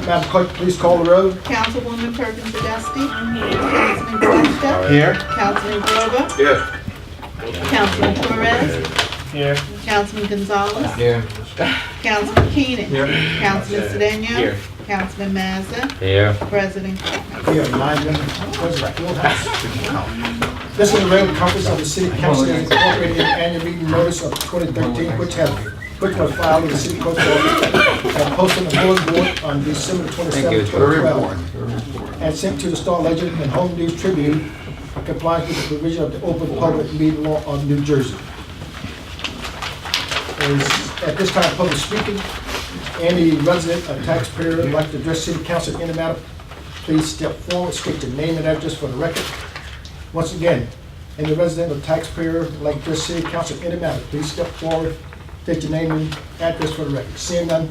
Madam Clerk, please call the roll. Councilwoman Perkins Dusty. Councilman Questa. Here. Councilman Grover. Here. Councilman Torres. Here. Councilman Gonzalez. Here. Councilman Keenan. Here. Councilman Sedano. Here. Councilman Mazza. Here. President Corrigan. Here, 9 members, President Fieldhouse. This is the regular conference of the City Council incorporated in the annual meeting notice of 2013, which was filed with the City Clerk's office and posted on the bulletin board on December 27, 2012, and sent to the Star Ledger and Home News Tribune in compliance with the provision of the Open Public Meeting Law of New Jersey. At this time, public speaking. Any resident or taxpayer would like to address City Council in any matter, please step forward, state your name and address for the record. Once again, any resident or taxpayer would like to address City Council in any matter, please step forward, state your name and address for the record. Seeing none,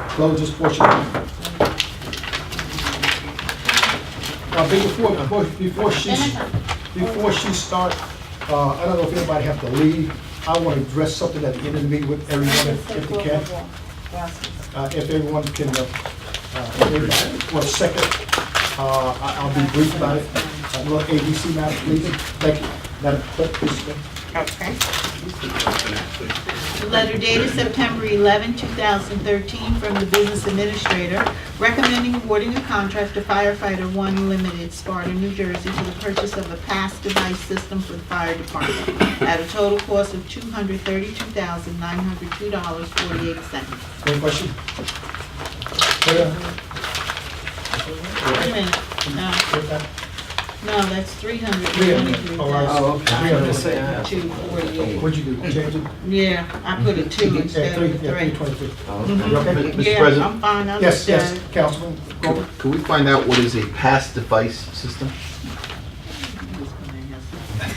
close this portion. Now, before she starts, I don't know if anybody have to leave. I want to address something at the end of the meeting with everyone, if they can. If everyone can, for a second, I'll be brief about it. A little ABC matter, please. Thank you. Madam Clerk, please. Okay. Letter dated September 11, 2013, from the Business Administrator, recommending awarding a contract to Firefighter One Limited, Sparta, New Jersey, for the purchase of a pass device system for the fire department at a total cost of $232,902.48. Any question? Wait a minute. No, that's 323. All right. Oh, okay. 248. What'd you do? Change it? Yeah, I put a 2 instead of a 3. 323. Okay. You okay? Mr. Yeah, President? I'm fine, I Yes, yes, understand. Councilman. Grover. Could we find out what is a pass device system?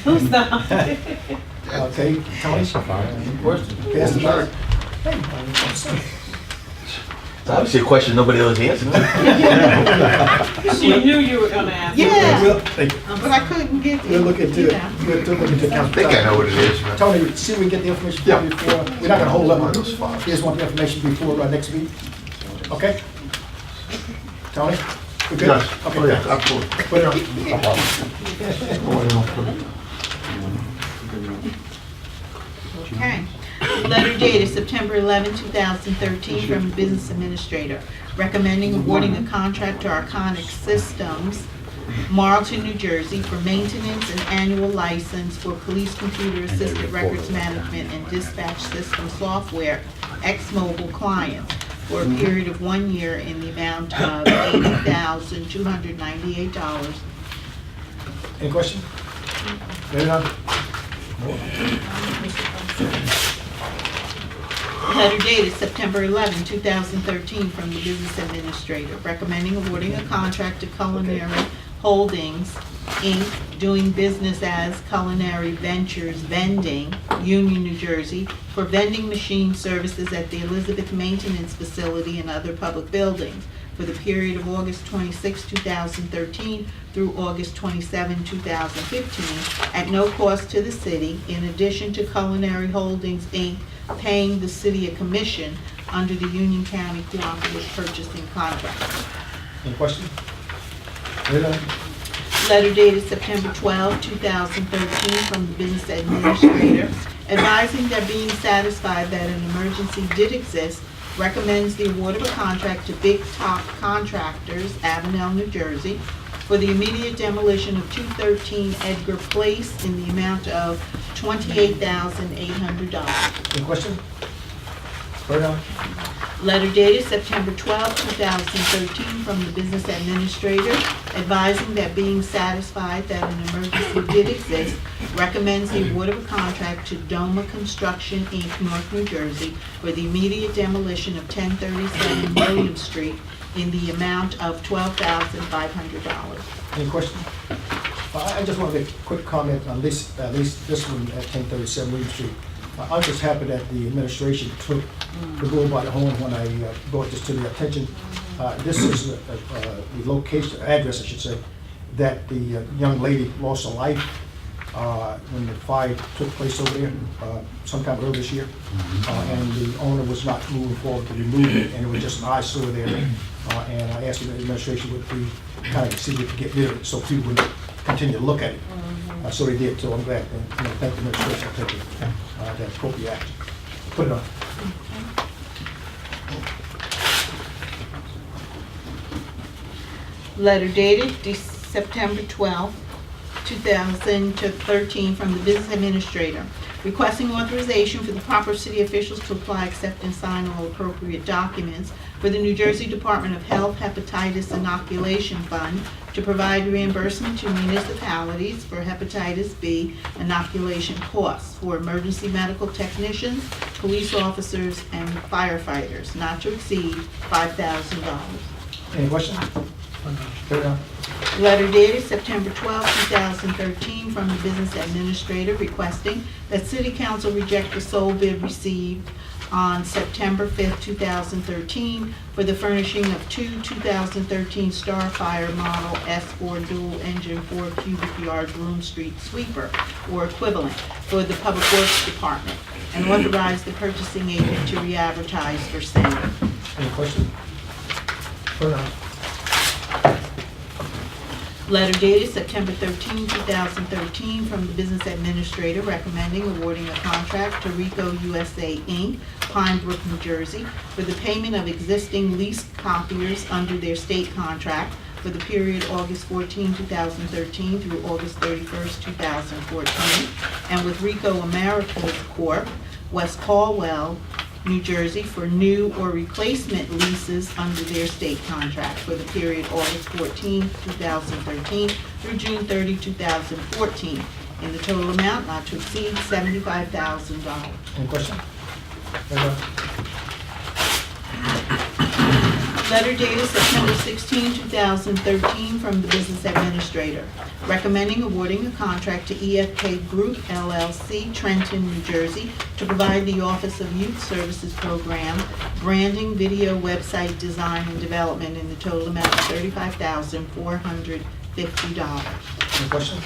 Who's that? Okay, Tony? Pass the mic. It's obviously a question nobody else answered. She knew you were gonna ask. Yeah, Thank you. but I couldn't get it. We'll look into it. Yeah. We'll look into it. I think I know what it is. Tony, see if we can get the information from you before, we're not gonna hold up on those files. Here's one information before our next meeting. Okay? Tony? We good? Yes. Okay, Oh, yeah, thanks. absolutely. Put it on. Okay. Letter dated September 11, 2013, from the Business Administrator, recommending awarding a contract to Arconic Systems, Marlton, New Jersey, for maintenance and annual license for police computer-assisted records management and dispatch system software, ex-mobile clients, for a period of 1 year in the amount of $80,298. Any question? Ready now? Letter dated September 11, 2013, from the Business Administrator, recommending awarding a contract to Culinary Holdings, Inc., doing business as Culinary Ventures Vending, Union, New Jersey, for vending machine services at the Elizabeth Maintenance Facility and other public buildings for the period of August 26, 2013 through August 27, 2015, at no cost to the city, in addition to Culinary Holdings, Inc. paying the city a commission under the Union County Cooperative Purchasing Contract. Any question? Ready now? Letter dated September 12, 2013, from the Business Administrator, advising that being satisfied that an emergency did exist, recommends the award of a contract to Big Top Contractors, Avenel, New Jersey, for the immediate demolition of 213 Edgar Place in the amount of $28,800. Any question? Ready now? Letter dated September 12, 2013, from the Business Administrator, advising that being satisfied that an emergency did exist, recommends the award of a contract to Doma Construction, Inc., North New Jersey, for the immediate demolition of 1037 William Street in the amount of $12,500. Any question? I just want to make a quick comment on this, at least this one at 1037 William Street. I'm just happy that the administration took the bull by the horn when I brought this to their attention. This is the location, address I should say, that the young lady lost her life. when the fire took place over there sometime earlier this year. And the owner was not moving forward to remove it, and it was just an eyesore there. And I asked the administration would we kind of see if we could get rid of it so people would continue to look at it. So they did, so I'm glad, and thank the administration for taking that appropriate action. Put it on. Letter dated September 12, 2013, from the Business Administrator, requesting authorization for the proper city officials to apply, accept, and sign all appropriate documents for the New Jersey Department of Health Hepatitis Inoculation Fund to provide reimbursement to municipalities for hepatitis B inoculation costs for emergency medical technicians, police officers, and firefighters, not to exceed $5,000. Any questions? Put it on. Letter dated September 12, 2013, from the Business Administrator requesting that City Council reject the sole bid received on September 5, 2013 for the furnishing of two 2013 Starfire Model S4 dual-engine 4 cubic yard Broom Street sweeper or equivalent for the Public Works Department, and authorize the purchasing agent to re-advertise for sale. Any questions? Put it on. Letter dated September 13, 2013, from the Business Administrator recommending awarding a contract to Rico USA, Inc., Pine Brook, New Jersey, for the payment of existing leased copiers under their state contract for the period August 14, 2013 through August 31, 2014, and with Rico Americas Corp., West Caldwell, New Jersey, for new or replacement leases under their state contract for the period August 14, 2013 through June 30, 2014, in the total amount not to exceed $75,000. Any questions? Put it on. Letter dated September 16, 2013, from the Business Administrator, recommending awarding a contract to EFK Group LLC, Trenton, New Jersey, to provide the Office of Youth Services Program branding, video, website design, and development in the total amount of $35,450. Any questions?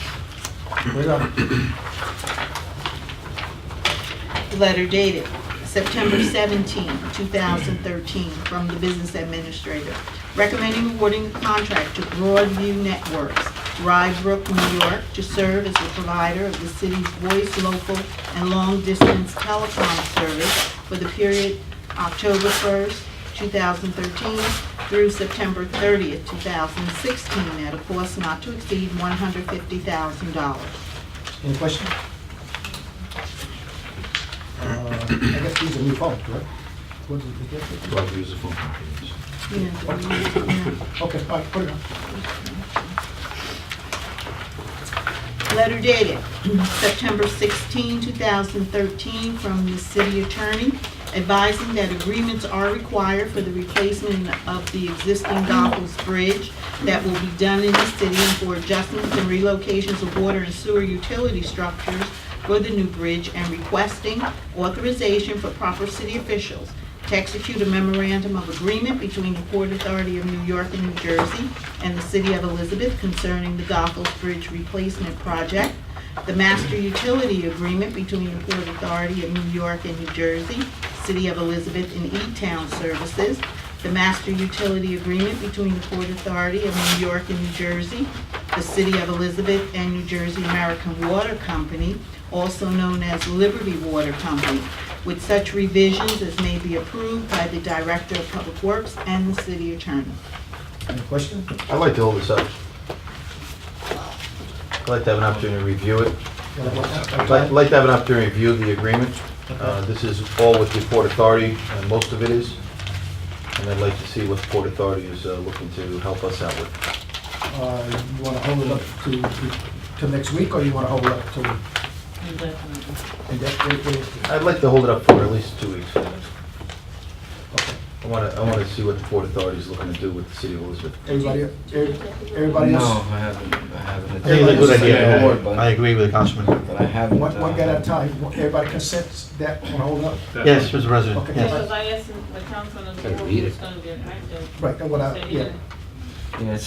Put it on. Letter dated September 17, 2013, from the Business Administrator, recommending awarding a contract to Broadview Networks, Rye Brook, New York, to serve as the provider of the city's voice, local, and long-distance telecom service for the period October 1st, 2013 through September 30th, 2016, at a cost not to exceed $150,000. Any questions? I guess these are new phones, correct? What is it? Do I use the phone companies? Yeah. Okay, all right, put it on. Letter dated September 16, 2013, from the city attorney advising that agreements are required for the replacement of the existing Goffles Bridge that will be done in the city and for adjustments and relocations of water and sewer utility structures for the new bridge, and requesting authorization for proper city officials to execute a memorandum of agreement between the Port Authority of New York and New Jersey and the City of Elizabeth concerning the Goffles Bridge replacement project, the master utility agreement between the Port Authority of New York and New Jersey, City of Elizabeth and E-Town Services, the master utility agreement between the Port Authority of New York and New Jersey, the City of Elizabeth and New Jersey American Water Company, also known as Liberty Water Company, with such revisions as may be approved by the Director of Public Works and the City Attorney. Any questions? I'd like to hold this up. I'd like to have an opportunity to review it. I'd like to have an opportunity to review the agreement. This is all with the Port Authority, and most of it is. And I'd like to see what the Port Authority is looking to help us out with. You want to hold it up to next week, or you want to hold it up to? I'd like to hold it up for at least 2 weeks. Okay. I want to see what the Port Authority is looking to do with the City of Elizabeth. Everybody No, else? I haven't. I think it's a good idea. But I agree with the councilman. I haven't. One guy at a time. Everybody consents that, want to hold it up? Yes, Mr. President, Okay. yes. Because I asked the councilman of the board who's gonna get active. Right, and what I, Said he yeah. didn't- Yeah, it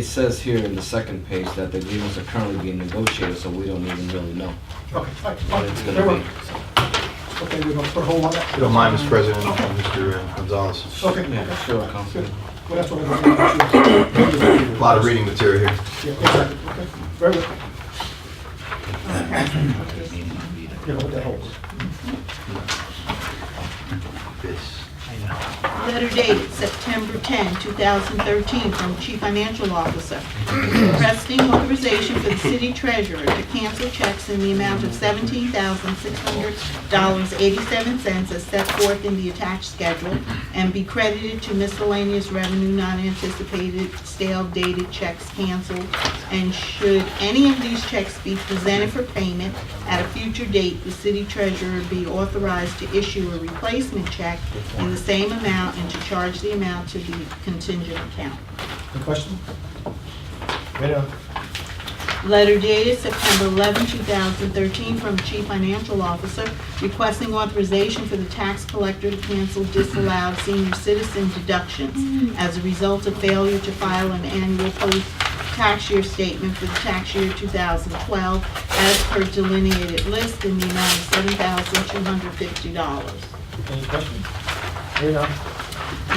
says here in the second page that the agreements are currently being negotiated, so we don't even really know Okay, all right, what it's very gonna well. be. Okay, we're gonna put a hold on that. If you don't mind, Mr. President, Mr. Gonzalez. Okay. Yeah, okay. sure, Good. Councilman. Well, that's what I'm going to. A lot of reading material here. Yeah, exactly, okay, very good. You know what that holds. This. Letter dated September 10, 2013, from Chief Financial Officer, requesting authorization for the city treasurer to cancel checks in the amount of $17,600.87 as set forth in the attached schedule and be credited to miscellaneous revenue non-anticipated stale dated checks canceled. And should any of these checks be presented for payment at a future date, the city treasurer be authorized to issue a replacement check in the same amount and to charge the amount to the contingent account. Any question? Ready on. Letter dated September 11, 2013, from Chief Financial Officer requesting authorization for the tax collector to cancel disallowed senior citizen deductions as a result of failure to file an annual post-tax year statement for the tax year 2012 as per delineated list in the amount of $7,250. Any questions? Ready on.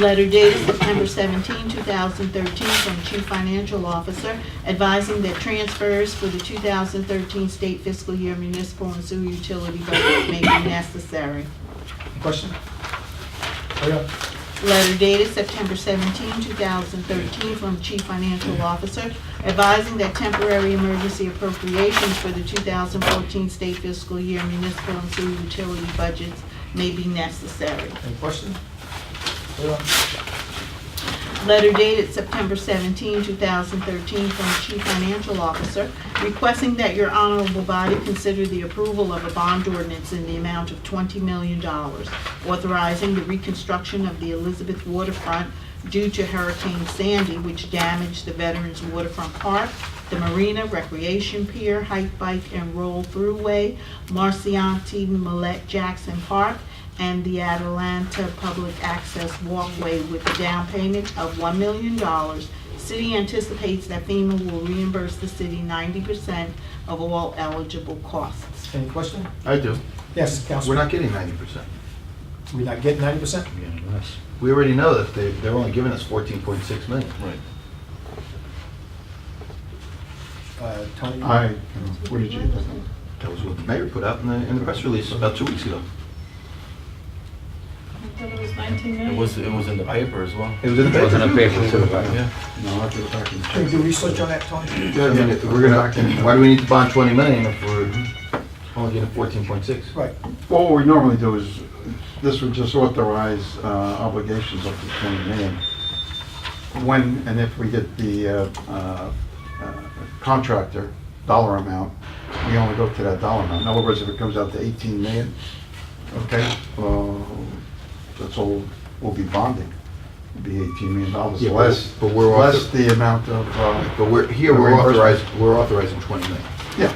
Letter dated September 17, 2013, from Chief Financial Officer advising that transfers for the 2013 state fiscal year municipal and sewer utility budget may be necessary. Any question? Ready on. Letter dated September 17, 2013, from Chief Financial Officer advising that temporary emergency appropriations for the 2014 state fiscal year municipal and sewer utility budgets may be necessary. Any question? Ready on. Letter dated September 17, 2013, from Chief Financial Officer requesting that your honorable body consider the approval of a bond ordinance in the amount of $20 million, authorizing the reconstruction of the Elizabeth waterfront due to Hurricane Sandy, which damaged the Veterans Waterfront Park, the Marina, Recreation Pier, Hike, Bike, and Roll Throughway, Marciante, Millette Jackson Park, and the Atalanta Public Access Walkway with a down payment of $1 million. City anticipates that FEMA will reimburse the city 90% of all eligible costs. Any question? I do. Yes, We're Councilman. not getting 90%. We're not getting 90%? We already know that they're only giving us 14.6 million. Right. Tony? What did you? That was what the mayor put out in the press release about 2 weeks ago. I thought it was 19 It million. was in the paper as well. It was in the paper. Yeah. No, I'll have to go back and Can you check. do research on that, Tony? Yeah, I mean, if we're gonna, why do we need to bond 20 million if we're only getting 14.6? Right. Well, what we normally do is, this would just authorize obligations up to 20 million. When and if we get the contractor dollar amount, we only go to that dollar amount. In other words, if it comes out to 18 million, okay, that's all we'll be bonding. It'll be $18 million Yeah, less, but we're less the amount of, But we're authorizing 20 million. yeah,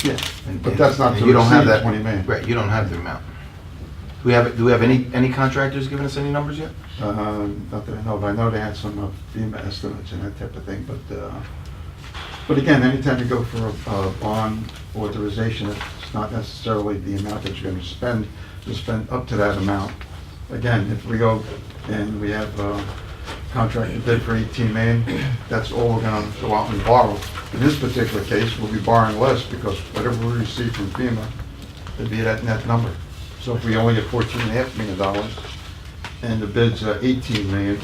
yeah. And- But that's not and to you don't have exceed that 20 million. Right, you don't have the amount. Do we have any contractors giving us any numbers yet? Not that I know of. I know they had some FEMA estimates and that type of thing, but again, anytime you go for a bond authorization, it's not necessarily the amount that you're gonna spend, you spend up to that amount. Again, if we go and we have a contract bid for 18 million, that's all we're gonna go out and borrow. In this particular case, we'll be borrowing less because whatever we receive from FEMA, it'd be that net number. So if we only get $14.5 million and the bid's 18 million,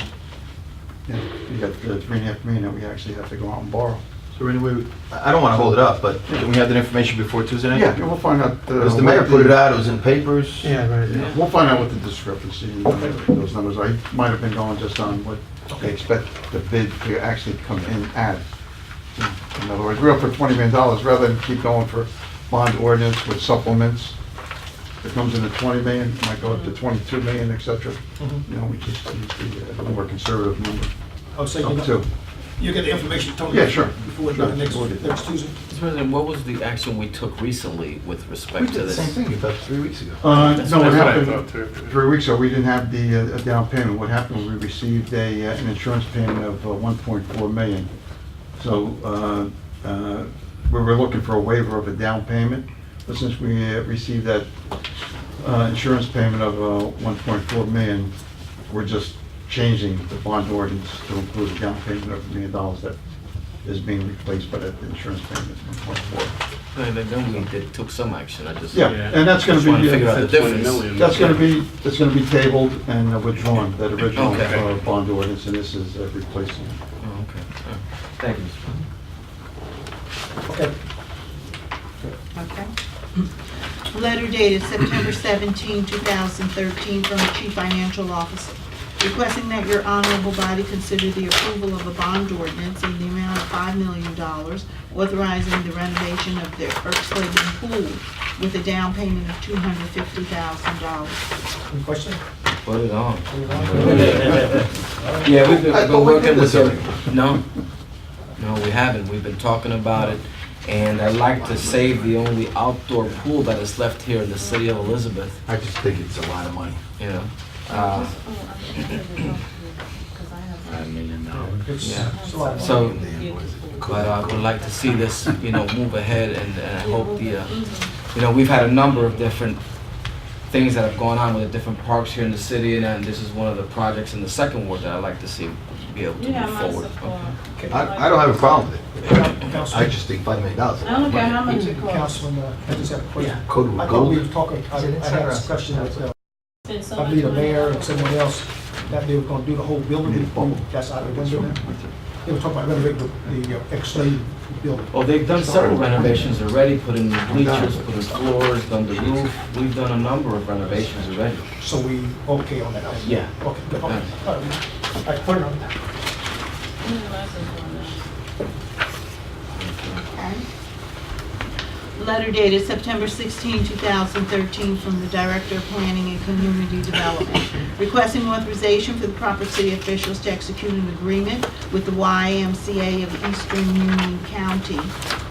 you got 3.5 million that we actually have to go out and borrow. So anyway, I don't want to hold it up, but can we have that information before Tuesday night? Yeah, we'll find out. Because the mayor put it out, it was in papers. Yeah, right. We'll find out what the discrepancy in those numbers. I might have been going just on what they expect the bid to actually come in at. In other words, we're up for $20 million rather than keep going for bond ordinance with supplements. If it comes in at 20 million, it might go up to 22 million, et cetera. You know, we just use the more conservative number. Oh, so Up to. You get the information, Tony? Yeah, sure. Before Sure. next Tuesday? Mr. President, what was the action we took recently with We respect did to the this? same thing about 3 weeks ago. No, what what I happened, thought, too. 3 weeks ago, we didn't have the down payment. What happened, we received an insurance payment of 1.4 million. So we were looking for a waiver of a down payment, but since we received that insurance payment of 1.4 million, we're just changing the bond ordinance to include a down payment of $1 million that is being replaced by that insurance payment of 1.4. And then we took some action, I just. Yeah, and that's gonna Just wanna figure out be, the Said 20 difference. million. that's gonna be tabled and withdrawn, that original Okay. bond ordinance, and this is replacing it. Oh, okay. All right. Thank you, Mr. President. Okay. Okay. Letter dated September 17, 2013, from the Chief Financial Officer, requesting that your honorable body consider the approval of a bond ordinance in the amount of $5 million, authorizing the renovation of the Erxleben Pool with a down payment of $250,000. Any question? Put it on. Put it on. Yeah, we've been I thought we working did with this them. No, no, we haven't. We've been talking about it. And I'd like to save the only outdoor pool that is left here in the city of Elizabeth, I just think it's a lot of money. you know. $5 million. It's Yeah. it's a lot of money. So, but I would like to see this, move ahead, and I hope we've had a number of different things that have gone on with the different parks here in the city, and this is one of the projects in the second ward that I'd like to see be able to You have move my forward. support. Okay. I don't have a problem with it. I Councilman, just think $5 million. I don't care how much it costs. Councilman, I just have a question. Code I of thought we gold. were talking, I had a discussion with, Spend so I much believe the money. mayor and someone else, that they were gonna do the whole building. That's out of the window now. They were talking about renovating the X-Slade building. Well, they've done several renovations already, put in bleachers, put in floors, done the roof. We've done a number of renovations already. So we okay on that? Yeah. Okay, good. Okay. All right. All right, put it on. Okay. Letter dated September 16, 2013, from the Director of Planning and Community Development, requesting authorization for the proper city officials to execute an agreement with the YMCA of Eastern Union County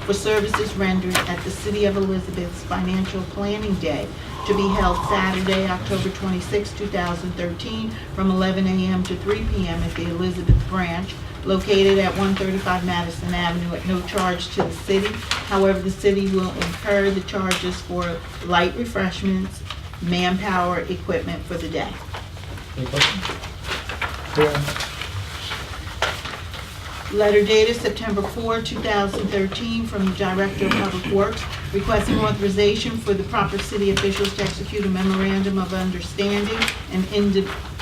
for services rendered at the City of Elizabeth's Financial Planning Day, to be held Saturday, October 26, 2013, from 11 a.m. to 3 p.m. at the Elizabeth Branch, located at 135 Madison Avenue, at no charge to the city. However, the city will incur the charges for light refreshments, manpower, equipment for the day. Any questions? Yeah. Letter dated September 4, 2013, from the Director of Public Works, requesting authorization for the proper city officials to execute a memorandum of understanding and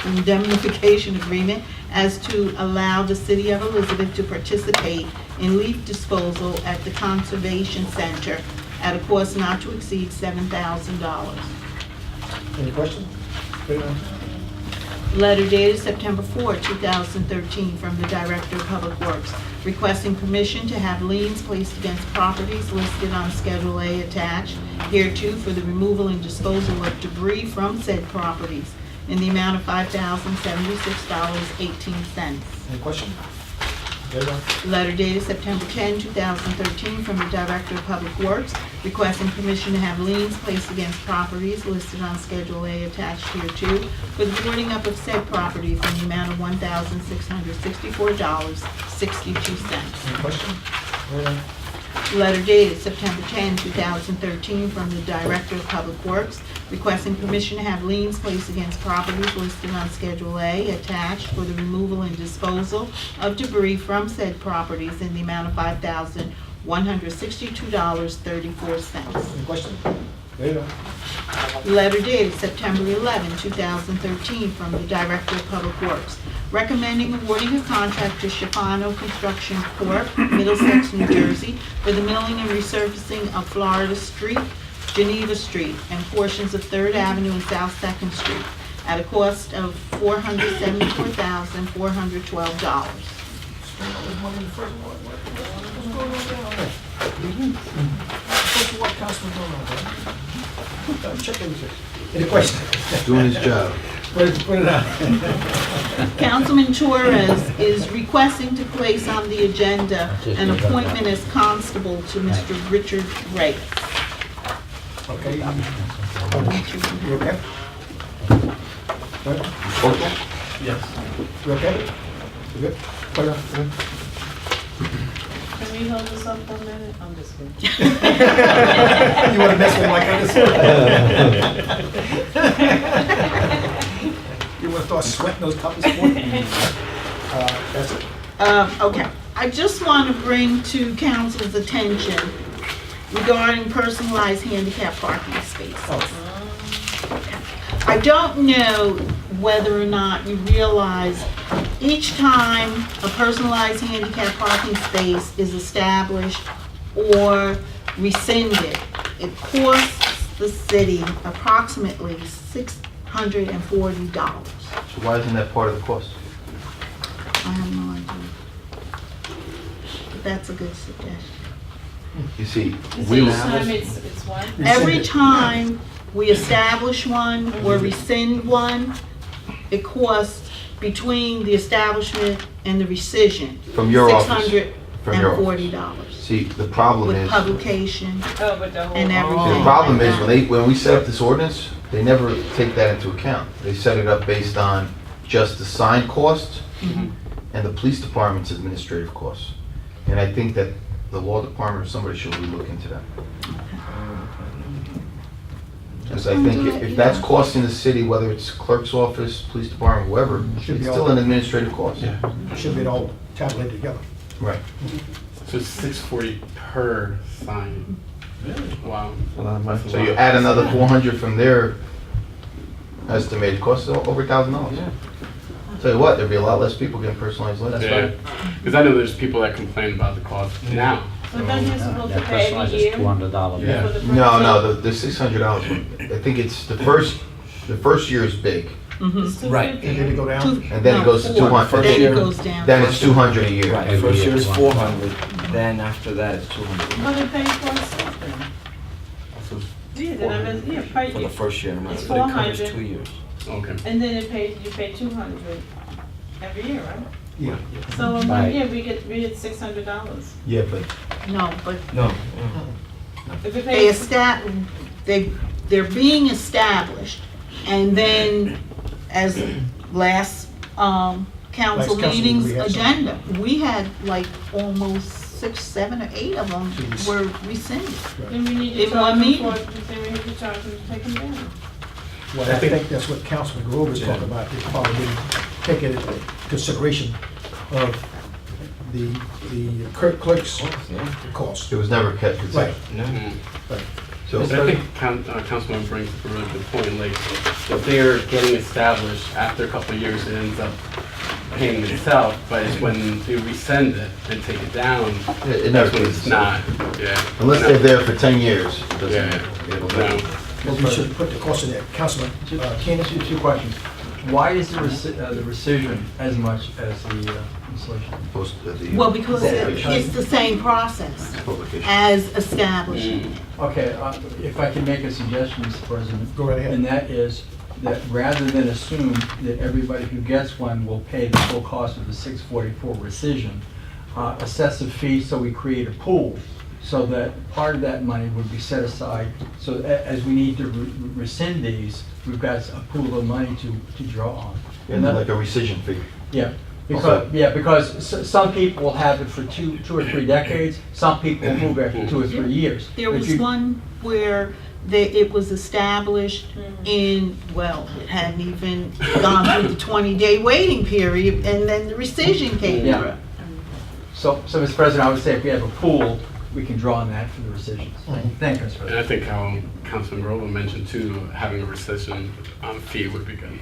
indemnification agreement as to allow the city of Elizabeth to participate in leaf disposal at the Conservation Center at a cost not to exceed $7,000. Any questions? Yeah. Letter dated September 4, 2013, from the Director of Public Works, requesting permission to have liens placed against properties listed on Schedule A attached hereto for the removal and disposal of debris from said properties in the amount of $5,076.18. Any questions? Yeah. Letter dated September 10, 2013, from the Director of Public Works, requesting permission to have liens placed against properties listed on Schedule A attached hereto for the boarding up of said properties in the amount of $1,664.62. Any questions? Yeah. Letter dated September 10, 2013, from the Director of Public Works, requesting permission to have liens placed against properties listed on Schedule A attached for the removal and disposal of debris from said properties in the amount of $5,162.34. Any questions? Yeah. Letter dated September 11, 2013, from the Director of Public Works, recommending awarding a contract to Shafano Construction Corp., Middlesex, New Jersey, for the milling and resurfacing of Florida Street, Geneva Street, and portions of 3rd Avenue and South 2nd Street, at a cost of $474,412. Check everything. Any questions? Doing his job. Put it out. Councilman Torres is requesting to place on the agenda an appointment as constable to Mr. Richard Ray. Okay. You okay? Okay. Yes. You okay? You good? Put it out. Can we hold this up for a minute? I'm just kidding. You want to mess with my kind You want to start sweating those puppies for me? That's it. Okay, I just want to bring to council's attention regarding personalized handicap parking space. Oh, I don't know whether or not you realize each time a personalized handicap parking space is established or rescinded, it costs the city approximately $640. So why isn't that part of the cost? I have no idea. But that's a good suggestion. You see, So we, each time it's what? Every time we establish one or rescind one, it costs between the establishment and the rescission. From your office. From your office. $640 see, the problem with is, publication Oh, with the whole. and everything. the problem like is that. when we set up this ordinance, they never take that into account. They set it up based on just the sign costs Mhm. and the police department's administrative costs. And I think that the law department or somebody should really look into that. Because I think if that's costing the city, whether it's clerk's office, police department, whoever, Should be it's all- still an administrative cost. Should be all tabulated together. Right. So it's $640 per sign. Wow. So you add another 400 from their estimated cost, so over $1,000. Tell you what, there'd be a lot less people getting personalized letters. Yeah, because I know there's people that complain about the cost now. But then you're supposed to That pay every personalized year? is $200. Yeah. for the No, person? no, the $600 one, I think it's the first year is big, Mhm. It's Right. And then it go down. and then it goes to No, 200. Then it year. goes down. Then it's 200 a year. Right, Every first year year is it's 400, then after that it's 200. But it pays for itself then. So Yeah, then I mean, yeah, pay, for the first year, It's but it covers 400. 2 years. Okay. and then you pay 200 every year, right? Yeah. So in one Right. year, we get $600. Yeah, but No, but No, If we they pay, they're being established, and then as last council Last council meetings we had some. agenda, we had like almost 6, 7, or 8 of them Jeez. were rescinded. then we need to In charge one them meeting. for, then we have to charge them to take them down. Well, I think that's what Councilman Grover is talking about, they probably didn't take into consideration of the clerk's yeah, cost. it was never kept considered. Right, no. Mm. right. So, But I think Councilman brings up a really good point, like, if they're getting established, after a couple of years, it ends up paying itself, but it's when they resend it and take it down, it never that's when pays it's itself. not, yeah. Unless No. they're there for 10 years, it doesn't. Yeah, it'll no. never- Well, we should put the cost in there. Councilman Keenan? Two questions. Why is the rescission as much as the installation? Post the Well, because publication. it's the same process Publication. as establishing it. Okay, if I can make a suggestion, Mr. President. Go right ahead. And that is that rather than assume that everybody who gets one will pay the full cost of the 644 rescission, assess a fee so we create a pool so that part of that money would be set aside. So as we need to rescind these, we've got a pool of money to draw on. And then like a rescission fee. Yeah, Okay. because some people will have it for two or 3 decades, some people will move after 2 or 3 years. There If was you- one where it was established in, well, it hadn't even gone through the 20-day waiting period, and then the rescission came Yeah. through. So, Mr. President, I would say if we have a pool, we can draw on that for the rescissions. Thank you, Mr. And President. I think how Councilman Grover mentioned too, having a rescission fee would be good.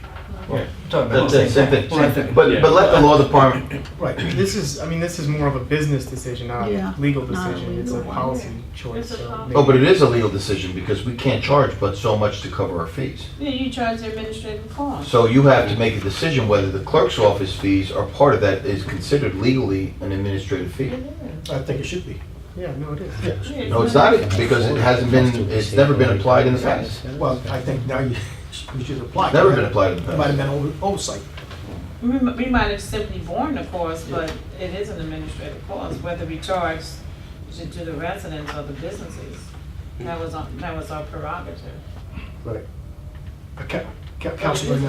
Talking about That's the the same thing. Same thing. But let the law department, Right. This is more of a business decision, not Yeah, a legal not a decision. It's a legal one. policy choice. It's a so policy. oh, but it is a legal decision because we can't charge but so much to cover our fees. Yeah, you charge the administrative cost. So you have to make a decision whether the clerk's office fees are part of that is considered legally an administrative fee. I think it should be. Yeah, no, it is. Yeah, No, it's not, because it hasn't been, it's never been applied in the past. Well, I think now you we should apply. Never been applied in the It past. might have been oversight. We might have simply borne the cost, but it is an administrative cost, whether we charge to the residents or the businesses. That was our prerogative. Right. Councilman,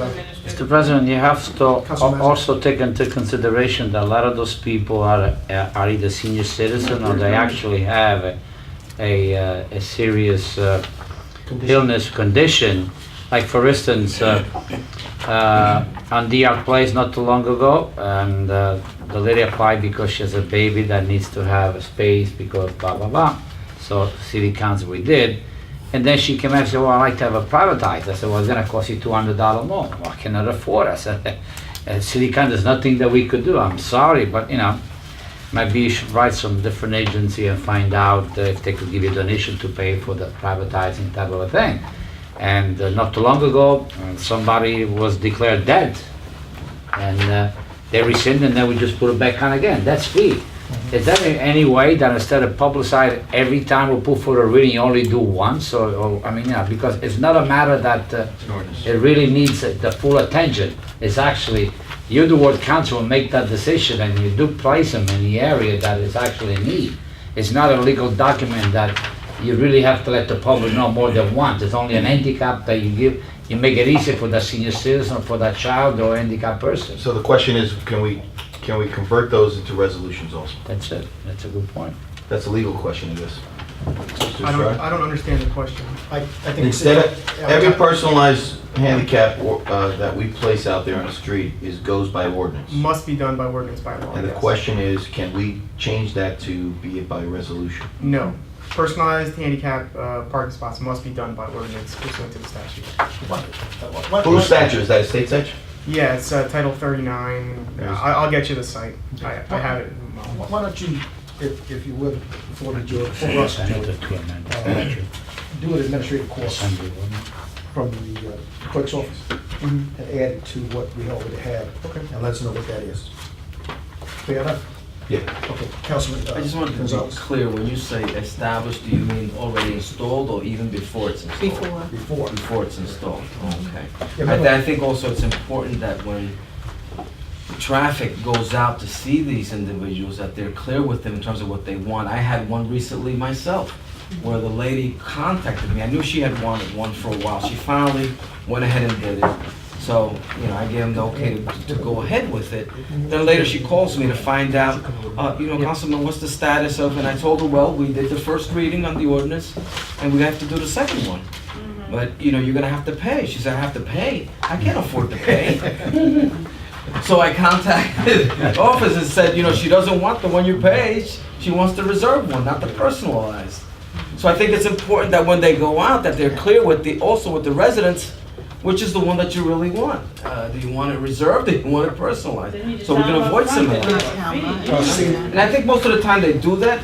Mr. President, you have to Councilman. also take into consideration that a lot of those people are either senior citizen or they actually have a serious illness condition. Like for instance, on DR Place not too long ago, and the lady applied because she has a baby that needs to have a space because blah, blah, blah. So city council, we did. And then she came out and said, well, I'd like to have it privatized. I said, well, it's gonna cost you $200 more. Well, I cannot afford it. I said, city council, there's nothing that we could do. I'm sorry, but you know, maybe you should write some different agency and find out if they could give you a donation to pay for the privatizing type of a thing. And not too long ago, somebody was declared dead. And they rescinded and then we just put it back on again. That's free. Is there any way that instead of publicize every time we put for a reading, you only do once? Or I mean, yeah, because it's not a matter that it really needs the full attention. It's actually, you the ward council will make that decision and you do place them in the area that is actually in need. It's not a legal document that you really have to let the public know more than once. It's only an handicap that you give, you make it easier for the senior citizen, for that child or handicapped person. So the question is, can we convert those into resolutions also? That's it. That's a good point. That's a legal question, I guess. Mr. Estrada? I don't understand the question. I think. Instead of, every personalized handicap that we place out there on the street goes by ordinance. Must be done by ordinance by law. And the yes. question is, can we change that to be it by resolution? No. Personalized handicap parking spots must be done by ordinance pursuant to the statute. Whose statute? Is that a state statute? Yeah, it's Title 39. I'll get you the site. I have it. Why don't you, if you would, for the judge, for us, Senator Judge, to amend the statute. do an administrative course Assembly, wouldn't it? from the clerk's office and add it to what we already have. Okay. And let us know what that is. Fair enough? Yeah. Okay, Councilman. I just wanted to be Gonzalez. clear, when you say established, do you mean already installed or even before it's installed? Before. Before it's installed, okay. Yeah, I think also it's important that when traffic goes out to see these individuals, that they're clear with them in terms of what they want. I had one recently myself, where the lady contacted me. I knew she had wanted one for a while. She finally went ahead and did it. So, you know, I gave them the okay to go ahead with it. Then later she calls me to find out, Councilman, what's the status of, and I told her, well, we did the first reading on the ordinance, and we have to do the second one. But, you know, you're gonna have to pay. She said, I have to pay? I can't afford to pay. So I contacted the office and said, you know, she doesn't want the one you pay, she wants the reserved one, not the personalized. So I think it's important that when they go out, that they're clear with also with the residents, which is the one that you really want. Do you want it reserved, do you want it personalized? So we can avoid some of that. And I think most of the time they do that,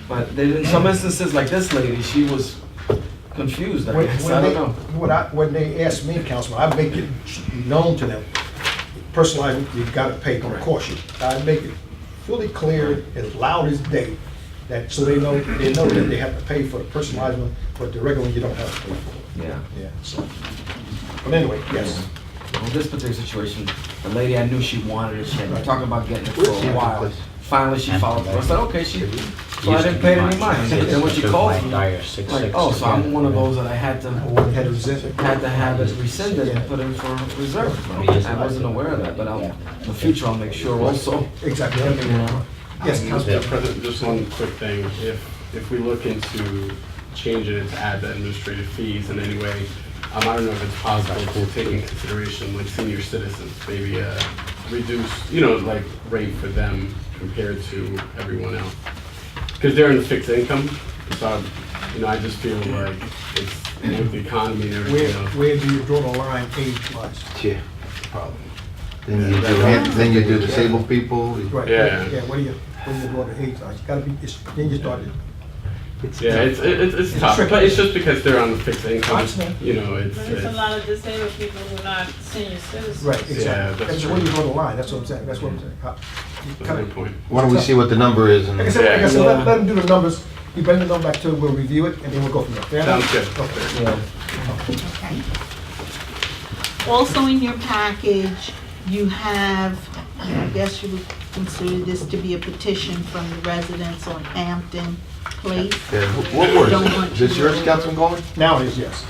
but in some instances, like this lady, she was confused, I guess, I don't know. When they ask me, Councilman, I make it known to them, personalized, you've got to pay, of course. I make it fully clear, as loud as day, that, so they know that they have to pay for the personalized one, but the regular one, you don't have to pay for. Yeah. Yeah, so. But anyway, yes. In this particular situation, the lady, I knew she wanted it, she had been talking about getting it for a while. Finally, she followed through. I said, okay, so I didn't pay any mind. Then when she called me, like, oh, so I'm one of those that I had to have it rescinded and put in for reserve. I wasn't aware of that, but in the future, I'll make sure also. Exactly. Yes, Councilman. President, just one quick thing. If we look into changing it to add the administrative fees in any way, I don't know if it's possible to take in consideration like senior citizens, maybe reduce, like rate for them compared to everyone else. Because they're in fixed income, so I just feel like it's with the economy and everything else. Where do you draw the line age-wise? Yeah, probably. Then you do disabled people. Right. Yeah. Yeah, where do you draw the age line? It's gotta be, then you start it. Yeah, it's tough, but it's just because they're on fixed income. Understand. There's a lot of disabled people who are not senior citizens. Right, exactly. Yeah, that's That's true. where you draw the line, that's what I'm saying, that's what I'm saying. That's a good point. Why don't we see what the number is and Like I said, let them do the numbers, you bring the number back to, we'll review it, and then we'll go from there. Fair enough? Sounds good. Okay. Yeah. Also in your package, you have, I guess you would consider this to be a petition from the residents on Hampton Place. Yeah, what word Don't is want it? Is this you yours, to- Councilman Gollman? Now it is, yes.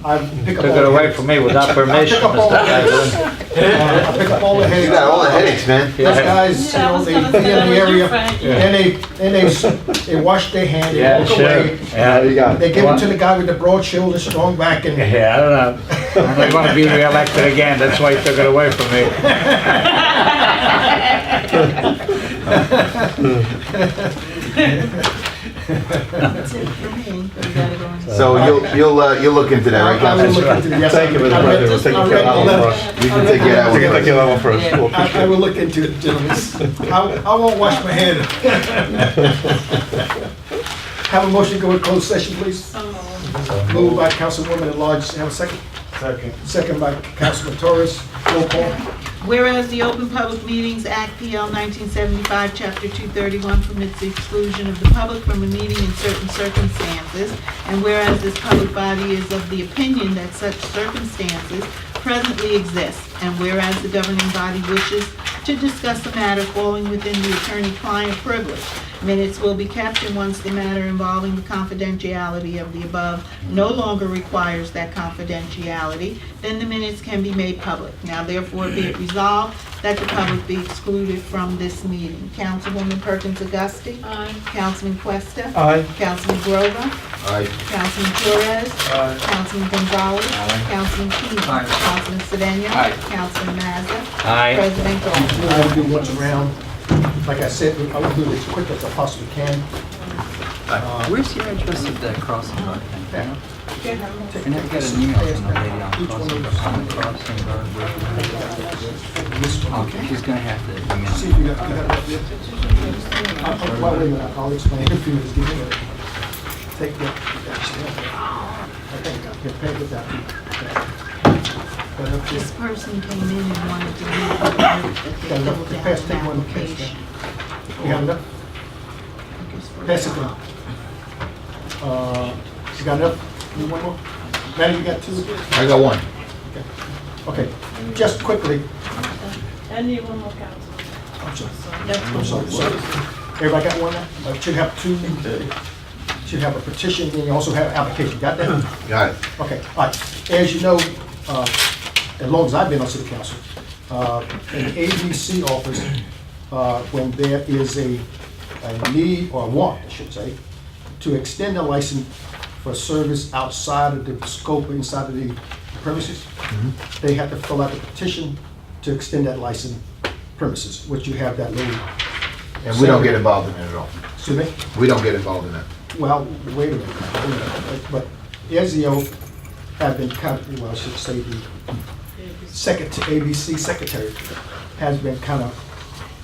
I pick up Took all it the away headaches. from me without permission, I pick up all the Mr. President. headaches. I pick up all the headaches. You got all the headaches, man. Those guys, you Yeah, I know, was they gonna be in say that the was you, area, Frank. they wash their hands, they Yeah, walk sure. away. Yeah, You got They it. give it to the guy with the broad shoulders, strong back, and Yeah, I don't know. I don't want to be reelected again, that's why he took it away from me. That's it for me. You gotta go inside. So you'll look into that, right, I will Councilman? look into the, yes. Thank you, Mr. I read President. We'll this- take I care read of the that one letter. first. You can take care of that one Take first. care of that one first. Yeah. We'll appreciate I it. will look into it, gentlemen. I won't wash my head. Have a motion to go in closed session, please. Moved by Councilwoman at large. Have a second? Second. Second by Councilman Torres. Roll call. Whereas the Open Public Meetings Act, PL 1975, Chapter 231 permits the exclusion of the public from a meeting in certain circumstances, and whereas this public body is of the opinion that such circumstances presently exist, and whereas the governing body wishes to discuss the matter falling within the attorney-client privilege, minutes will be kept, and once the matter involving the confidentiality of the above no longer requires that confidentiality, then the minutes can be made public. Now therefore be it resolved that the public be excluded from this meeting. Councilwoman Perkins Auguste. Aye. Councilman Questa. Aye. Councilman Grover. All right. Councilman Torres. Councilman Gonzalez. Councilman Keenan. Councilman Sedan. Councilman Mazza. Aye. President Goff. I will do what's around. Like I said, I will do it as quick as I possibly can. Where's the address of that crossing guard thing? Take- I never got an email from the lady on Each one crossing, of those. on the crossing guard. This one. Okay, she's gonna have to email See me. if you got that yet. Well, wait a minute, I'll explain. If you just give me a, take that. I think I can pay with that. But up here. This person came in and wanted to leave the note that they Got enough? filled out Pass, an take one, pass application. You have enough? Pass it down. You got enough? Need one more? Manny, you got two? I got one. Okay, just quickly, I need one more council. I'm sorry. Everybody got one now? Should have two, should have a petition, and you also have application. Got that? Got it. Okay, all right. As you know, as long as I've been on city council, in the ABC office, when there is a need or a want, I should say, to extend a license for service outside of the scope, inside of the premises, they have to fill out a petition to extend that license premises, which you have that little. And we don't get involved in it at all. Excuse me? We don't get involved in that. Well, wait a minute, but Ezio have been kind of, well, I should say the ABC secretary has been kind of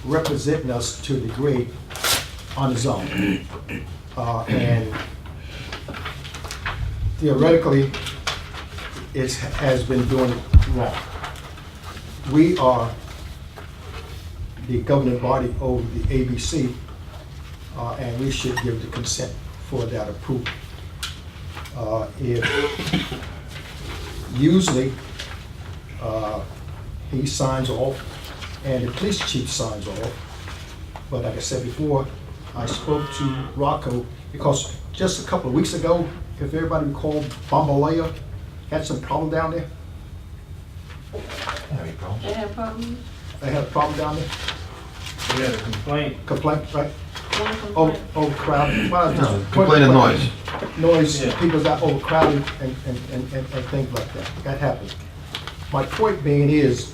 representing us to a degree on his own. And theoretically, it has been doing it wrong. We are the governing body over the ABC, and we should give the consent for that approval. If usually he signs off and the police chief signs off, but like I said before, I spoke to Rocco because just a couple of weeks ago, if everybody recalled, Bambolea had some problem down there. They have problems? They had a problem down there. We had a complaint. Complaint, right? One Oh, complaint. overcrowded. Well, just- No, complaint of noise. Noise, Yeah. people got overcrowded and things like that. That happened. My point being is,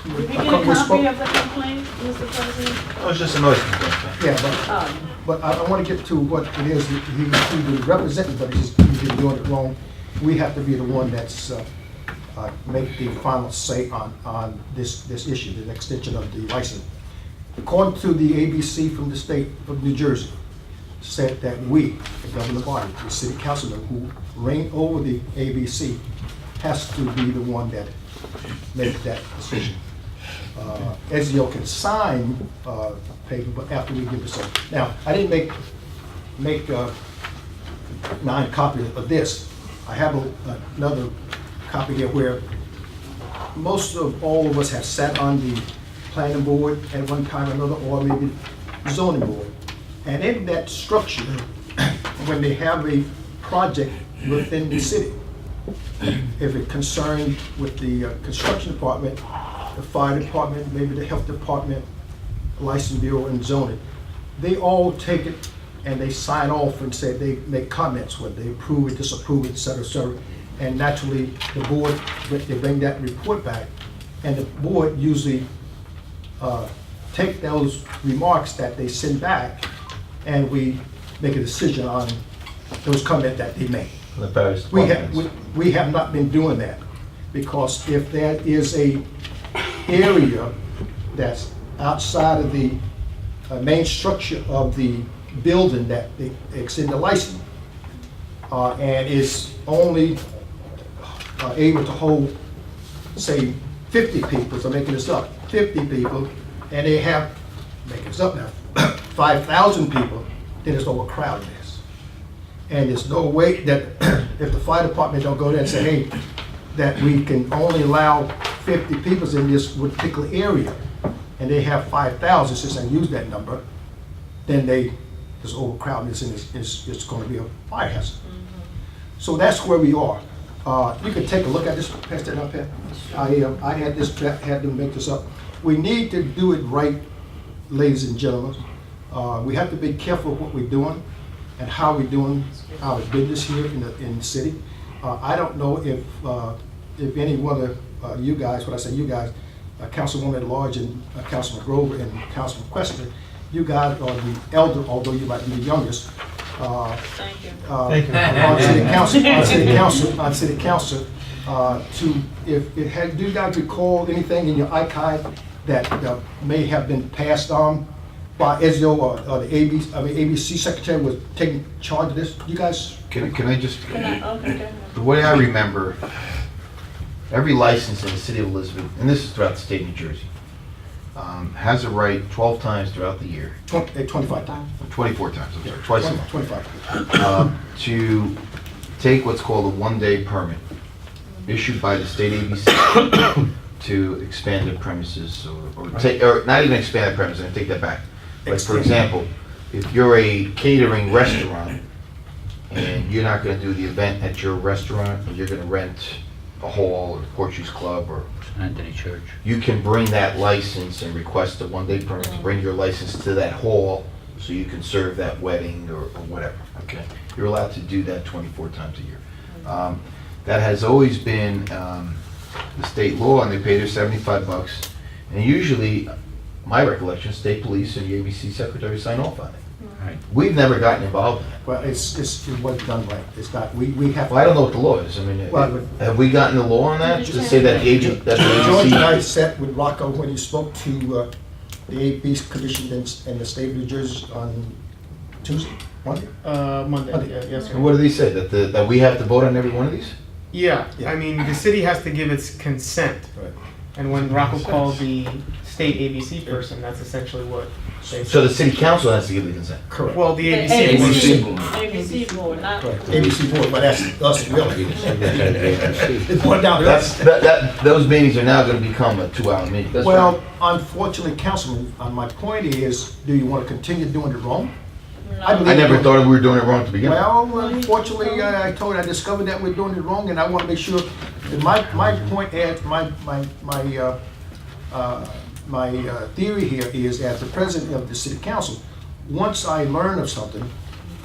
Did we get a copy of the complaint, Mr. President? Oh, it's just a noise complaint. Yeah, but I want to get to what it is. He's representing, but he's been doing it wrong. We have to be the one that's make the final say on this issue, the extension of the license. According to the ABC from the state of New Jersey, said that we, the governing body, the city councilman who reign over the ABC, has to be the one that makes that decision. Ezio can sign paper, but after we give it some. Now, I didn't make 9 copies of this, I have another copy here where most of all of us have sat on the planning board at one time or another, or maybe zoning board. And in that structure, when they have a project within the city, if it concerned with the construction department, the fire department, maybe the health department, license bureau and zoning, they all take it and they sign off and say they make comments, whether they approve it, disapprove it, et cetera, et cetera. And naturally, the board, they bring that report back, and the board usually take those remarks that they send back, and we make a decision on those comments that they made. The various We departments. we have not been doing that, because if there is a area that's outside of the main structure of the building that they extend the license, and is only able to hold, say, 50 people, so making this up, 50 people, and they have, making this up now, 5,000 people, then it's overcrowded. And there's no way that if the fire department don't go there and say, hey, that we can only allow 50 people in this particular area, and they have 5,000, since I use that number, then there's overcrowdedness and it's going to be a fire hazard. So that's where we are. You can take a look at this, pass that up here. I had them make this up. We need to do it right, ladies and gentlemen. We have to be careful what we're doing and how we're doing our business here in the city. I don't know if any one of you guys, when I say you guys, Councilwoman at Large and Councilman Grover and Councilman Quester, you guys are the elder, although you might be the youngest. Thank you. Thank you. On city council, to, if it had, do you guys recall anything in your archive that may have been passed on by Ezio or the ABC secretary was taking charge of this? You guys? Can I just, Okay, go ahead. the way I remember, every license in the city of Elizabeth, and this is throughout the state of New Jersey, has a right 12 times throughout the year, 25 times. 24 times, I'm sorry, twice a month, 25. to take what's called a one-day permit issued by the state ABC to expand the premises or not even expand the premises, I take that back. Like, for example, if you're a catering restaurant and you're not going to do the event at your restaurant, and you're going to rent a hall or the Portuguese Club, or Anthony Church. you can bring that license and request a one-day permit to bring your license to that hall so you can serve that wedding or whatever, okay? You're allowed to do that 24 times a year. That has always been the state law, and they pay their $75. And usually, my recollection, state police and the ABC secretary sign off on it. Right. We've never gotten involved in it. Well, it wasn't done right. It's not, we have. Well, I don't know what the law is. I mean, Well, have we gotten the law on that? To say that the agent, that George and I the sat with Rocco when he spoke to the AP Commission in the state of New Jersey on Tuesday, Monday? Monday, yeah, yes, sir. And what do they say? That we have to vote on every one of these? Yeah, Yeah. I mean, the city has to give its consent. Right. And when Rocco called the state ABC person, that's essentially what they So said. the city council has to give the consent. Correct. Well, the ABC. ABC. ABC board, not. Correct. ABC board, but that's us really. It's going down to That's, us. those meetings are now gonna become a 2-hour meeting. Well, unfortunately, Councilman, my point is, do you want to continue doing it wrong? I never thought we were doing it wrong to begin with. Well, unfortunately, I discovered that we're doing it wrong, and I want to make sure, that my point is, my theory here is, as the president of the city council, once I learn of something,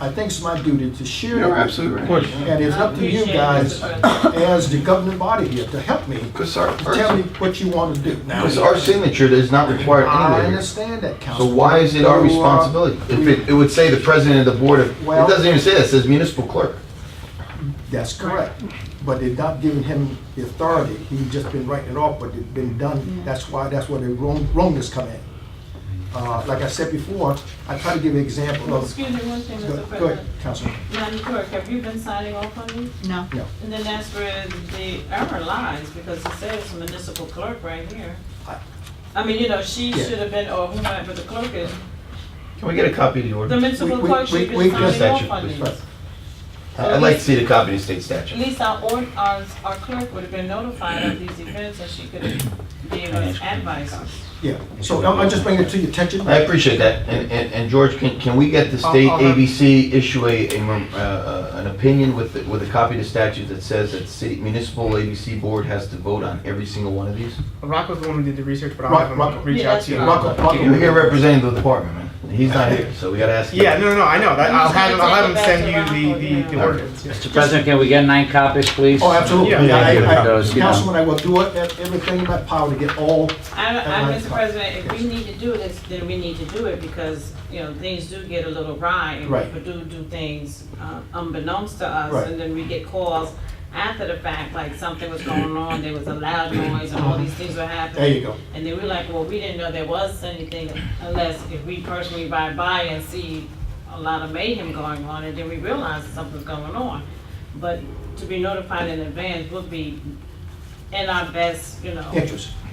I think it's my duty to share it. You're with absolutely you. right. And it's up to you guys, as the governing body here, to help me, Because to tell me what you want to do. Now, our signature is not required I anywhere. understand that, So Councilman. why is it our So, responsibility? If it would say the president of the board of, it Well- doesn't even say that, it says municipal clerk. That's correct, but they're not giving him the authority, he's just been writing it off, but it's been done, that's where the wrongness come in. Like I said before, I try to give an example of. Excuse me one thing, Mr. Go ahead, President. Councilman. Madam Clerk, have you been signing off on these? No. No. And then that's where the error lies, because it says municipal clerk right here. I mean, you know, she Yeah. should have been, or whomever the clerk is, Can we get a copy of the the ordinance? municipal We- clerk should we- be just signing off statute, on please. these. I'd like to see the copy of the state At statute. least our clerk would have been notified of these events and she could have gave us advice. Yeah, so I'm just bringing it to your attention. I appreciate that. And George, can we get the state I'll have- ABC issue an opinion with a copy of the statute that says that city municipal ABC board has to vote on every single one of these? Rocco's the one who did the research, but I'll Rock- have him Rocco. reach Yeah, out to you. Rocco. You're here representing the department, man. He's not here, so we gotta ask him. Yeah, no, I know. I'll have him send you the Yeah. ordinance. yeah. Mr. President, can we get 9 copies, please? Oh, absolutely. Yeah, Because, you know- Councilman, I will do everything in my power to get all. Mr. President, if we need to do this, then we need to do it because, you know, things do get a little wry and Right. people do things unbeknownst to us. Right. And then we get calls after the fact, like something was going on, there was a loud noise and all these things were happening. There you go. And then we're like, well, we didn't know there was anything unless if we personally ride by and see a lot of mayhem going on and then we realize that something's going on. But to be notified in advance would be in our best, you know,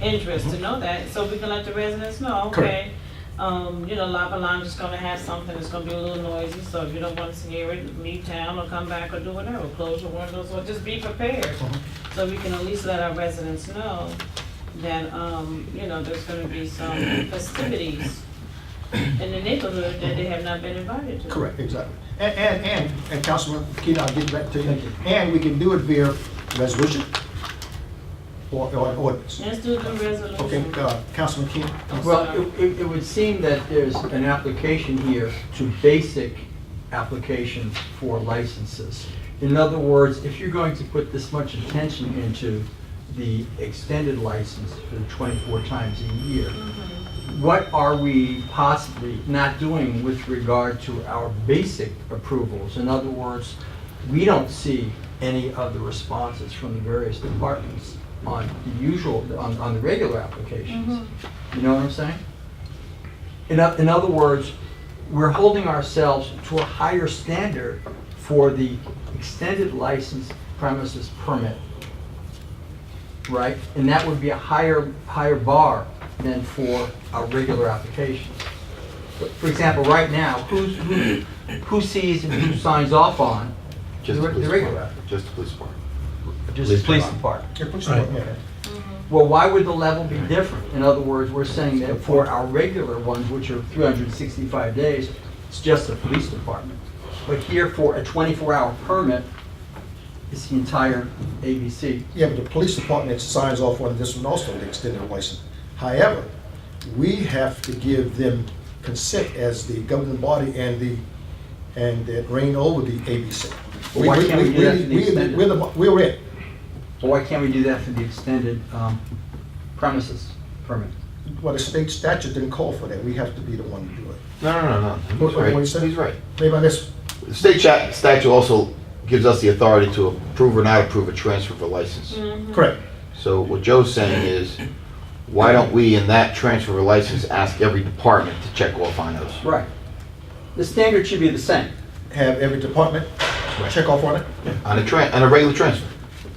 interest to know that, so we can let the residents know, okay, you know, Lava Lounge is gonna have something that's gonna be a little noisy, so if you don't want to hear it, leave town or come back or do whatever, close your windows or just be prepared. So we can at least let our residents know that, you know, there's gonna be some festivities in the neighborhood that they have not been invited to. Correct, exactly. And Councilman Keenan, I'll get back to you. And we can do it via resolution or ordinance. Let's do the resolution. Okay, Councilman Keenan? Well, it would seem that there's an application here to basic applications for licenses. In other words, if you're going to put this much attention into the extended license for 24 times a year, what are we possibly not doing with regard to our basic approvals? In other words, we don't see any of the responses from the various departments on the usual, on the regular applications. You know what I'm saying? In other words, we're holding ourselves to a higher standard for the extended license premises permit, right? And that would be a higher bar than for our regular applications. For example, right now, who sees and who signs off on the Just the police regular department. application? Just the police department. Just the police department. Yeah, push it, yeah. Well, why would the level be different? In other words, we're saying that for our regular ones, which are 365 days, it's just the police department. But here for a 24-hour permit, it's the entire ABC. Yeah, but the police department signs off on this one also, the extended license. However, we have to give them consent as the governing body and that reign over the ABC. Well, why can't we do that for the extended? We're it. So why can't we do that for the extended premises permit? Well, the state statute didn't call for that. We have to be the one to do it. No. What He's you right. said? He's right. Maybe I missed. The state statute also gives us the authority to approve or not approve a transfer of a license. Correct. So what Joe's saying is, why don't we, in that transfer of a license, ask every department to check off on those? Right. The standard should be the same. Have every department check off on it? On a regular transfer.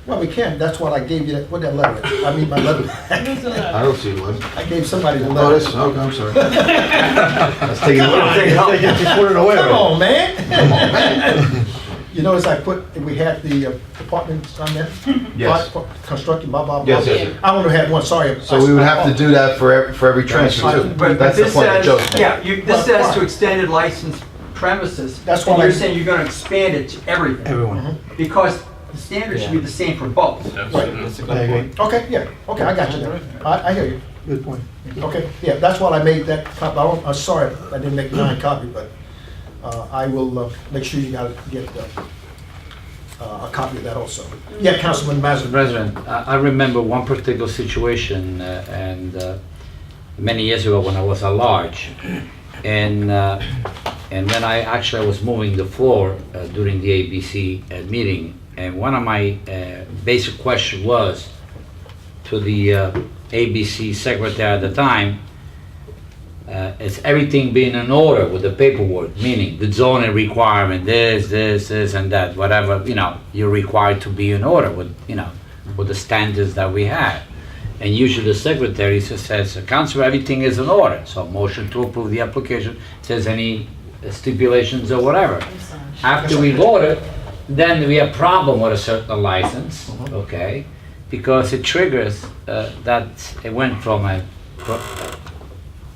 Well, we can. That's what I gave you, what that letter is. I mean, my letter. Who's the I letter? don't see the letter. I gave somebody the Oh, letter. this, okay, I'm sorry. Let's take it. Come Put it away. Come on, man. You notice I put, we had the departments on there? Yes. Construction, blah, blah, blah. Yes, yes, yes. I want to have one, sorry. So we would have to do that for every transfer too. But That's the this point that says, Joe's making. yeah, this says to extended license premises. That's and why you're I- saying you're gonna expand it to everything. Everyone. Because the standard should be the same for both. That's a good I agree. point. Okay, yeah, okay, I got you there. I hear you. Good point. Okay, yeah, that's why I made that copy. I'm sorry I didn't make 9 copies, but I will make sure you get a copy of that also. Yeah, Councilman Mr. Mazza. President, I remember one particular situation, many years ago when I was at large, and when I was moving the floor during the ABC meeting, and one of my basic questions was to the ABC secretary at the time, is everything being in order with the paperwork, meaning the zoning requirement, this, and that, whatever, you're required to be in order with, with the standards that we have. And usually the secretary says, Councilor, everything is in order. So motion to approve the application, says any stipulations or whatever. After we voted, then we have problem with a certain license, okay? Because it triggers that it went from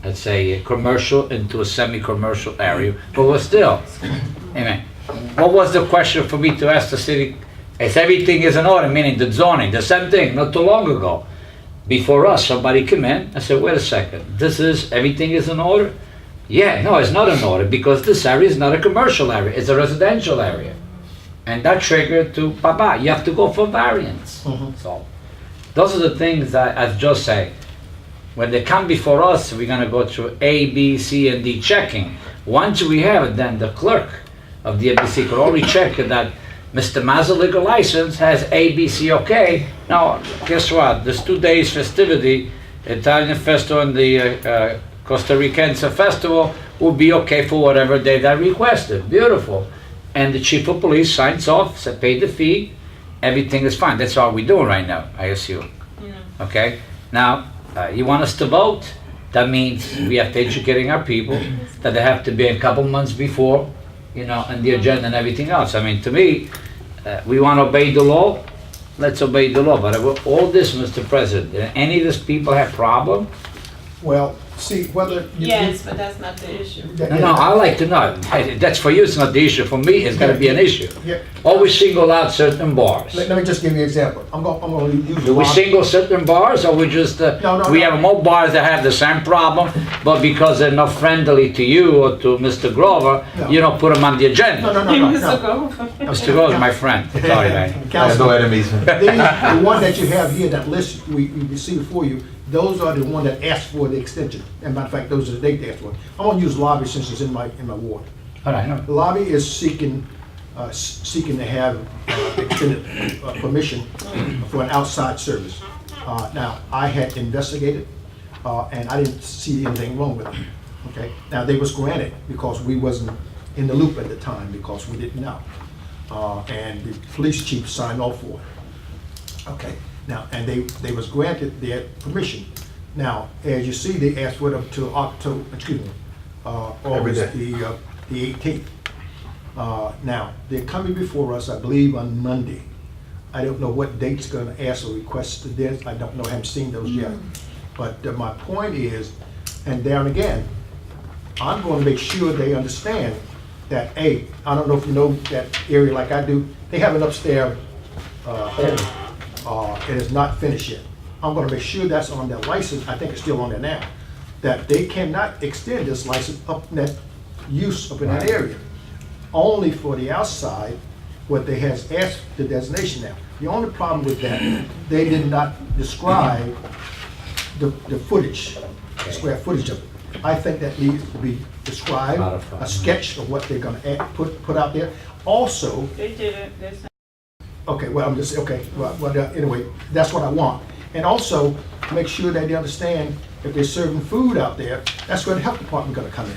let's say, a commercial into a semi-commercial area, but still, amen. What was the question for me to ask the city? If everything is in order, meaning the zoning, the same thing, not too long ago. Before us, somebody came in, I said, wait a second, everything is in order? Yeah, no, it's not in order, because this area is not a commercial area, it's a residential area. And that triggered to, Papa, you have to go for variance. So, those are the things that, as Joe say, when they come before us, we're gonna go through A, B, C, and D checking. Once we have it, then the clerk of the ABC could only check that Mr. Mazza liquor license has A, B, C, okay. Now, guess what? There's 2 days festivity, Italian festival and the Costa Ricense festival will be okay for whatever day they requested. Beautiful. And the chief of police signs off, said pay the fee, everything is fine. That's all we're doing right now, I assume. Okay? Now, you want us to vote? That means we have to educating our people that they have to be a couple months before, you know, and the agenda and everything else. I mean, to me, we want to obey the law, let's obey the law. But all this, Mr. President, any of these people have problem? Well, see, whether. Yes, but that's not the issue. No, I like to know. That's for you, it's not the issue. For me, it's gonna be an issue. Yeah. Always single out certain bars. Let me just give you an example. I'm gonna use. Do we single certain bars, or we just, No, we no. have more bars that have the same problem, but because they're not friendly to you or to Mr. Grover, No. you don't put them on the agenda? No. Mr. Grover is my friend, sorry, man. I have no Councilman, enemies. the one that you have here, that list we received for you, those are the one that asked for the extension. And matter of fact, those are the date they asked for. I'm gonna use Lobby since it's in my ward. All right, no. The Lobby is seeking to have extended permission for an outside service. Now, I had investigated, and I didn't see anything wrong with it, okay? Now, they was granted because we wasn't in the loop at the time because we didn't know. And the police chief signed off for it. Okay, now, and they was granted their permission. Now, as you see, they asked for it up to October, August the 18th. Now, they're coming before us, I believe, on Monday. I don't know what date's gonna ask or request this, I don't know, I haven't seen those yet. But my point is, and down again, I'm gonna make sure they understand that, A, I don't know if you know that area like I do, they have an upstairs home. It is not finished yet. I'm gonna make sure that's on their license, I think it's still on there now, that they cannot extend this license up in that use up in that area. Only for the outside, what they has asked the designation now. The only problem with that, they did not describe the footage, square footage of it. I think that needs to be described, a sketch of what they're gonna put out there. Also, They did it, they said. okay, well, I'm just, okay, well, anyway, that's what I want. And also, make sure that they understand if they're serving food out there, that's where the health department gonna come in.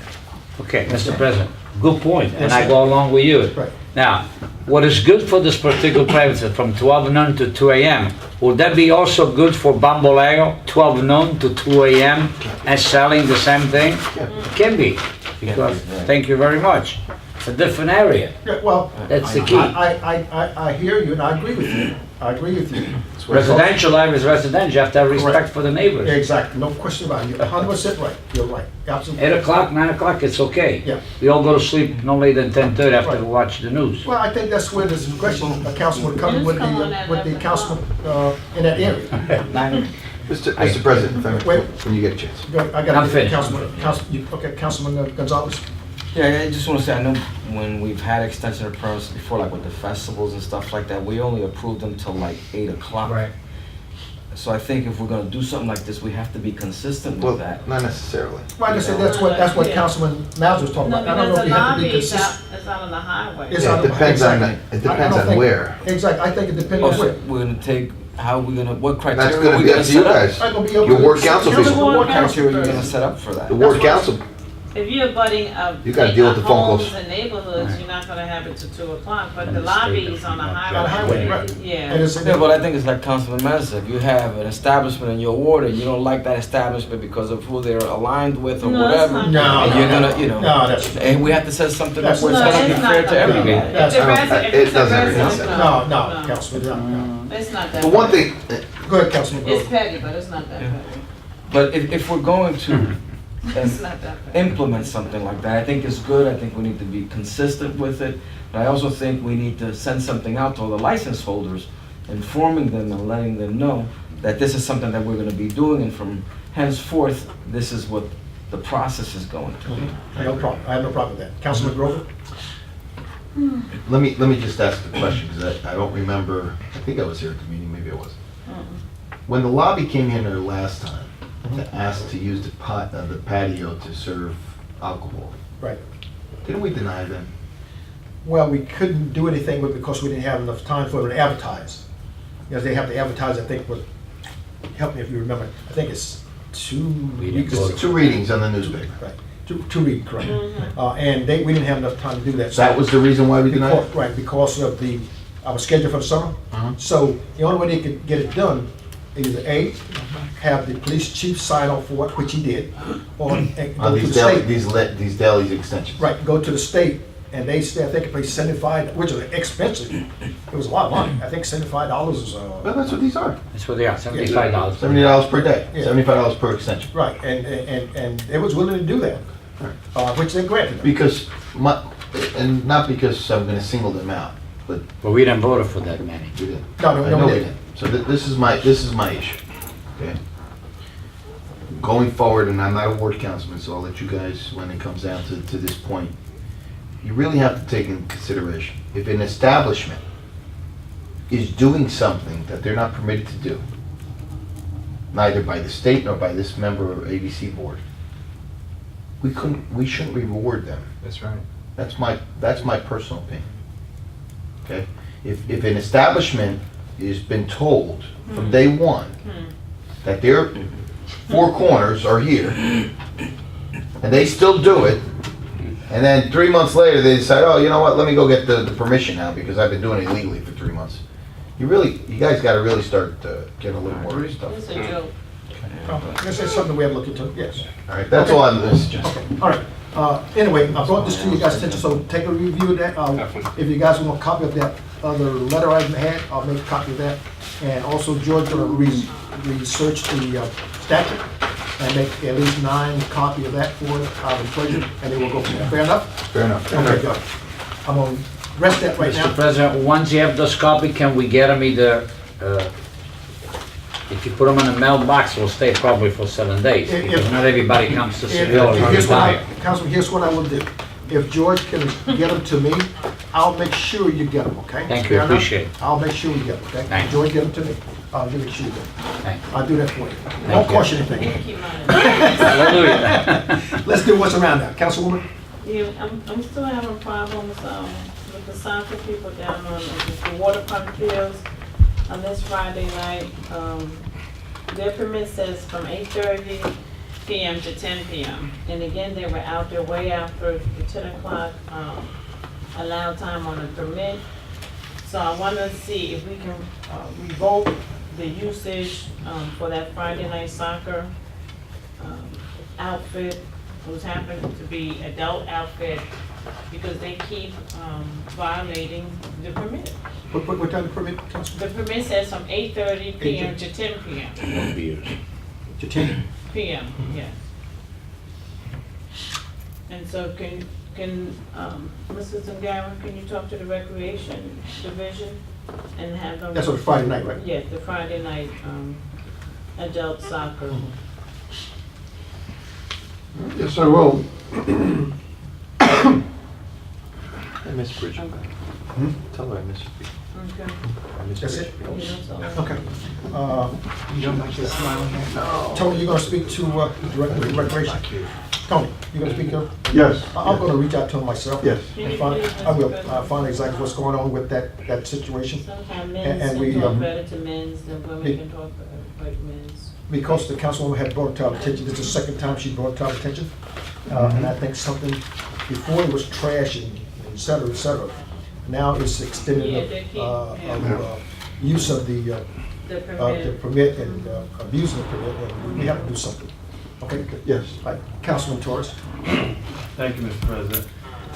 Okay, Mr. President, good point, and I Yes, go along with you. Right. Now, what is good for this particular premises from 12 noon to 2 a.m., would that be also good for Bamboleo, 12 noon to 2 a.m., and selling the same thing? Can be, because, thank you very much. It's a different area. Yeah, well, That's the key. I hear you and I agree with you. I agree with you. Residential area is residential, you have to have respect Correct. for the neighbors. Exactly, no question about it. You're 100% right. You're right. Absolutely. 8 o'clock, 9 o'clock, it's okay. Yeah. We all go to sleep no later than 10:30 after Right. we watch the news. Well, I think that's where the discretion, a councilman coming with the councilman in that area. Mr. President, if I may, Wait. when you get a chance. I I'm got finished. Councilman Gonzalez. Yeah, I just want to say, I know when we've had extension of permits before, like with the festivals and stuff like that, we only approved them till like 8 o'clock. Right. So I think if we're gonna do something like this, we have to be consistent Well, with that. not necessarily. Well, I just said that's what Yeah. Councilman Miles was talking No, about. I don't know because if the you have to be lobby is out, consistent. it's out on the highway. It's Yeah, out it of- depends on, exactly. it I depends don't on think- where. Exactly, I think it depends on Also, where. we're gonna take, how are we gonna, what That's criteria are gonna we be gonna up to you set up? guys. It's not gonna be up Your to ward the council council. people. Ward What criteria are you council. gonna set up for that? The ward council if you're budding You gotta deal with the phone calls. homes and neighborhoods, you're not gonna have it till 2 o'clock, but And the the state lobbies doesn't on the have On the highway. highway, right. Yeah. And it's, Yeah, but I think it's like Councilman Massa said, you have an establishment in your ward and you don't like that establishment because of who they're aligned with or No, that's whatever. not No, And no, you're no. gonna, you know. No, that's- And we have to set something up That's- where it's No, gonna be it's fair not to that everybody. bad. That's- If the resident- it if it's a doesn't make resident, sense. no, Councilman, no. It's not that The one bad. thing, Go ahead, Councilman It's Grove. petty, but it's not that Yeah. petty. But if we're going to It's not that bad. implement something like that, I think it's good, I think we need to be consistent with it. But I also think we need to send something out to all the license holders, informing them and letting them know that this is something that we're gonna be doing, and from henceforth, this is what the process is going to be. No problem, I have no problem with that. Councilman Grover? let me just ask the question, because I don't remember, I think I was here at the meeting, maybe I wasn't. When the lobby came in there last time to ask to use the patio to serve alcohol, Right. didn't we deny them? Well, we couldn't do anything with it because we didn't have enough time for them to advertise. Because they have to advertise, I think, what, help me if you remember, I think it's 2 We didn't weeks. go Two readings on the newspaper. Right, two weeks, correct. And we didn't have enough time to do that. So That was the reason why we denied because, it? right, because of our schedule for the summer. Uh-huh. So the only way they could get it done is A, have the police chief sign off for it, which he did, or and On go to the these deli, state. these delis extensions? Right, go to the state, and they say, I think it pays 75, which is expensive. It was a lot of money. I think $75 is, Well, that's what these are. That's what they are, $75. $70 per day, Yeah. $75 per extension. right, and they was willing to do that, which they granted them. Because and not because I'm gonna single them out, but But we didn't vote for that many. we didn't. No, I we know we didn't. didn't. So this is my issue, okay? Going forward, and I'm not a ward councilman, so I'll let you guys, when it comes down to this point, you really have to take into consideration, if an establishment is doing something that they're not permitted to do, neither by the state nor by this member of ABC board, we shouldn't reward them. That's right. That's my personal opinion. Okay? If an establishment has been told from day one that their 4 corners are here, and they still do it, and then 3 months later they decide, oh, you know what, let me go get the permission now because I've been doing it illegally for 3 months. You guys gotta really start getting a little more stuff. It's a joke. This is something we have to look into, yes. All right, that's all I'm gonna suggest. All right. Anyway, I brought this to you guys' attention, so take a review of that. Definitely. If you guys want a copy of that other letter I had, I'll make a copy of that. And also, George gonna research the statute and make at least 9 copy of that for our treasurer, and then we'll go from there. Fair enough? Fair enough. Okay, good. I'm gonna rest that right Mr. now. President, once you have those copy, can we get them either, if you put them in a mailbox, will stay probably for 7 days, If- because not everybody comes to If- Seville and here's what retire. Councilman, here's what I will do. If George can get them to me, I'll make sure you get them, okay? Thank you, Fair enough? appreciate it. I'll make sure you get them, okay? Thank you. George, get them to me. I'll give it to you then. Thank you. I'll do that for you. Won't you. cost you anything. Keep mine. Hallelujah. Let's do what's around now. Councilwoman? Yeah, I'm still having problems, with the soccer people down on the water park fields on this Friday night. Their permit says from 8:30 PM to 10 PM. And again, they were out there way after the 10 o'clock, allowed time on the permit. So I want to see if we can, revoke the usage, for that Friday night soccer, outfit, who's happened to be adult outfit, because they keep violating the permit. What time the permit, Councilman? The permit says from 8:30 PM to 10 PM. To 10. PM, yes. And so can, Mrs. Zangara, can you talk to the recreation division and have them? That's on Friday night, right? Yes, the Friday night, adult soccer. Yes, I will. I miss Bridget. Tell her I miss her. Okay. I miss That's Bridget. it? Yeah, that's all. Okay. You don't like this smiling hand? Tony, you gonna speak to recreation? Tony, you gonna speak to him? Yes. I'm gonna reach out to him myself. Yes. And find, I will, find exactly what's going on with that situation. Sometimes And men's we, can talk um, better to men's than be- women can talk better like men's. Because the councilwoman had brought it to our attention, this is the second time she brought it to our attention. And I think something, before it was trash and et cetera, et cetera. Now it's extended Yeah, they keep- use of the The the permit. permit and abusing the permit, and we have to do something. Okay, good. Yes. Right, Councilman Torres. Thank you, Mr. President.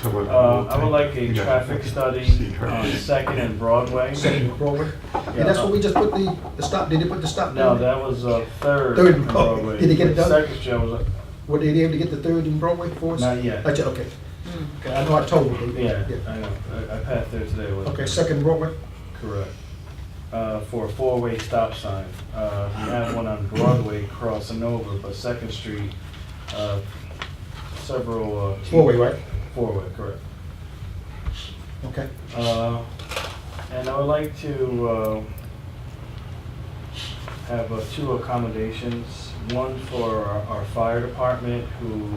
So what- I would like a You got- traffic study See her. on Second and Broadway. Second Broadway. And that's what we just put the stop, did they put the stop? No, there? that was Third Third and and- Broadway. did they get it done? Second Street, I was, Were they able to get the third in Broadway for us? not yet. Not yet, okay. Okay, I know I told them. they- Yeah, I know. I passed there today. Wasn't Okay, it? second Broadway. Correct. For a four-way stop sign. We have one on Broadway crossing over, but Second Street, several. Four-way, right? Four-way, correct. Okay. And I would like to have two accommodations. One for our fire department, who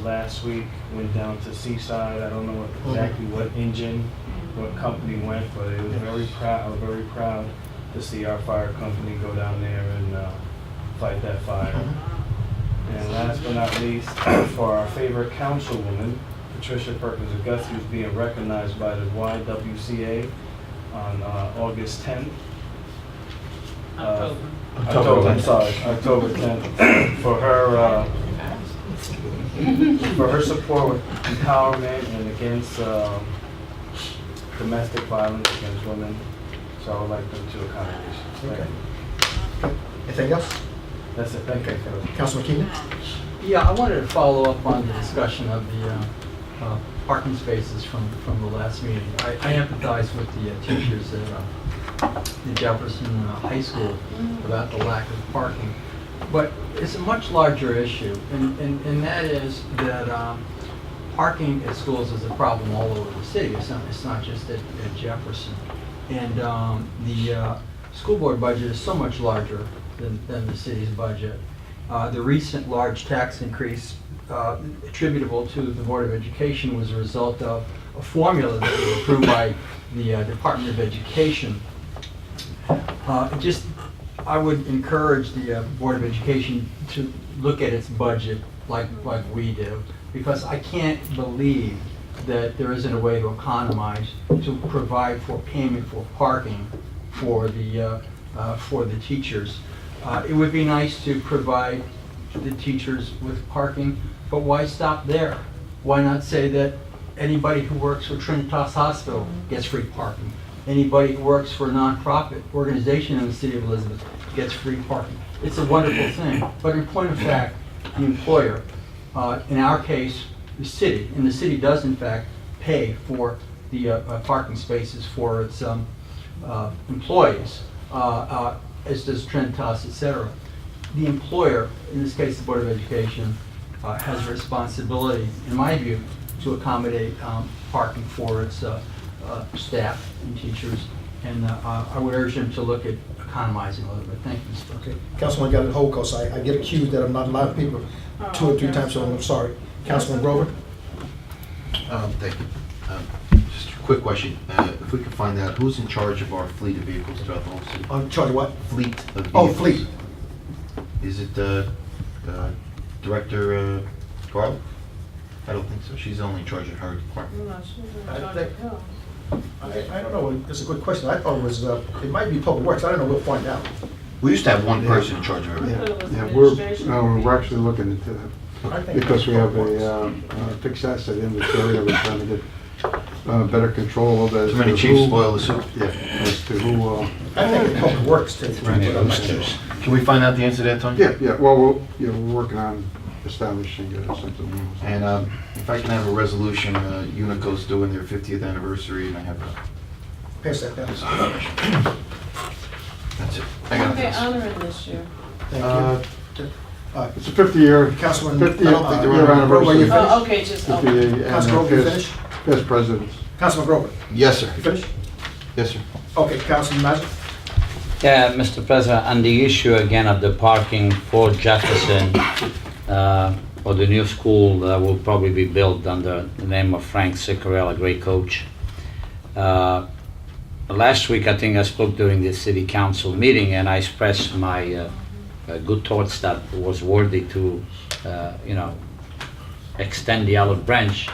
last week went down to Seaside. I don't know exactly what engine, what company went, but it was very proud. I was very proud to see our fire company go down there and fight that fire. And last but not least, for our favorite councilwoman, Patricia Perkins Auguste, who's being recognized by the YWCA on August 10th. October. I'm sorry, October 10th. For her support with empowerment and against domestic violence against women. So I would like them to accommodations. Thank you. Anything else? That's it, thank you. Councilman Keenan? Yeah, I wanted to follow up on the discussion of the parking spaces from the last meeting. I empathize with the teachers at the Jefferson High School about the lack of parking. But it's a much larger issue, and that is that parking at schools is a problem all over the city. It's not just at Jefferson. And the school board budget is so much larger than the city's budget. The recent large tax increase attributable to the Board of Education was a result of a formula that was approved by the Department of Education. I would encourage the Board of Education to look at its budget like we do, because I can't believe that there isn't a way to economize to provide for payment for parking for the teachers. It would be nice to provide the teachers with parking, but why stop there? Why not say that anybody who works for Trinitas Hospital gets free parking? Anybody who works for a nonprofit organization in the city of Elizabeth gets free parking. It's a wonderful thing, but in point of fact, the employer, in our case, the city, and the city does in fact pay for the parking spaces for its employees, as does Trinitas, et cetera. The employer, in this case the Board of Education, has a responsibility, in my view, to accommodate parking for its staff and teachers, and I would urge them to look at economizing a little bit. Thank you, Mr. Okay. Councilman got it hold, because I get accused that I'm not allowing people 2 or 3 times, so I'm sorry. Councilman Grover? Thank you. Just a quick question. If we could find out who's in charge of our fleet of vehicles throughout the whole city? On charge of what? Fleet of vehicles. Oh, fleet. Is it Director Garland? I don't think so. She's only in charge of her department. I don't know, it's a good question. I thought it was, it might be Public Works, I don't know, we'll find out. We used to have one person in charge of everything. Yeah, we're actually looking into I that, think because we have Public a fixed asset inventory that we're trying to get better control of as Too many to chiefs who- spoil the soup. Yeah, as to who, I think it's Public Works too. but I'm not sure. Can we find out the answer to that, Tony? yeah, well, we're working on establishing something. And if I can have a resolution, Unico's doing their 50th anniversary, and I have a... Pass that down. That's it. I got Okay, it. honoring this year. Thank you. It's a 50-year, Councilman, 50 I don't think year they're on. Grover, you anniversary. finished? Oh, okay, just, okay. 50 and Councilman Grover, you past- finished? past presidents. Councilman Grover, Yes, sir. you finished? Yes, sir. Okay, Councilman Mazza? Yeah, Mr. President, on the issue again of the parking for Jefferson, or the new school that will probably be built under the name of Frank Ciccarella, great coach. Last week, I think I spoke during the city council meeting, and I expressed my good thoughts that was worthy to, extend the olive branch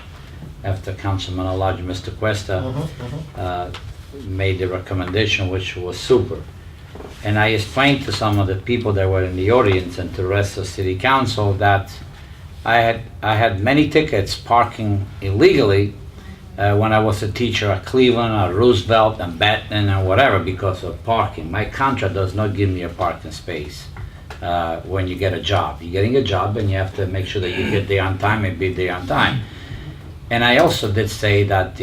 after Councilman Alaj, Mr. Cuesta made the recommendation, which was super. And I explained to some of the people that were in the audience and to the rest of City Council that I had many tickets parking illegally when I was a teacher at Cleveland, at Roosevelt, and Benton, and whatever, because of parking. My contract does not give me a parking space when you get a job. You're getting a job, and you have to make sure that you get there on time and be there on time. And I also did say that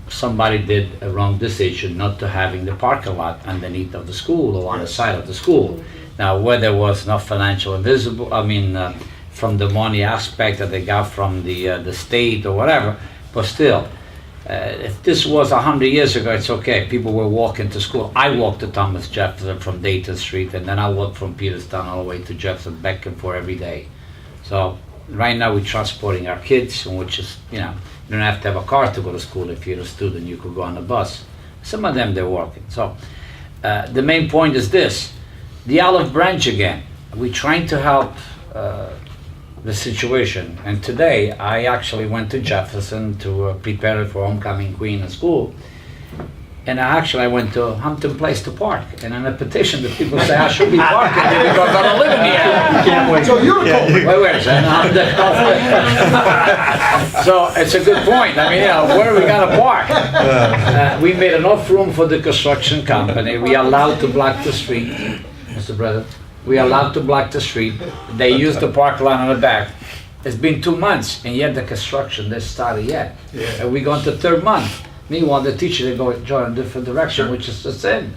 somebody did a wrong decision not to having the parking lot underneath of the school or on the side of the school. Now, whether it was not financial invisible, from the money aspect that they got from the state or whatever, but still, if this was 100 years ago, it's okay. People were walking to school. I walked to Thomas Jefferson from Dayton Street, and then I walked from Peterstown all the way to Jefferson, back and forth every day. So right now we're transporting our kids, which is, you don't have to have a car to go to school. If you're a student, you could go on the bus. Some of them, they're walking. So the main point is this, the olive branch again. We're trying to help the situation. And today, I actually went to Jefferson to prepare for homecoming queen in school. And I went to Hampton Place to park. And in a petition, the people say I should be parking there because I don't live in the area. Can't wait. So you're the Wait a second. So it's a good point. Where are we gonna park? We made enough room for the construction company. We allowed to block the street, Mr. President. We allowed to block the street. They used the park lot on the back. It's been 2 months, and yet the construction didn't start yet. Yeah. And we go into third month. Meanwhile, the teacher, they go in a different direction, which is the same.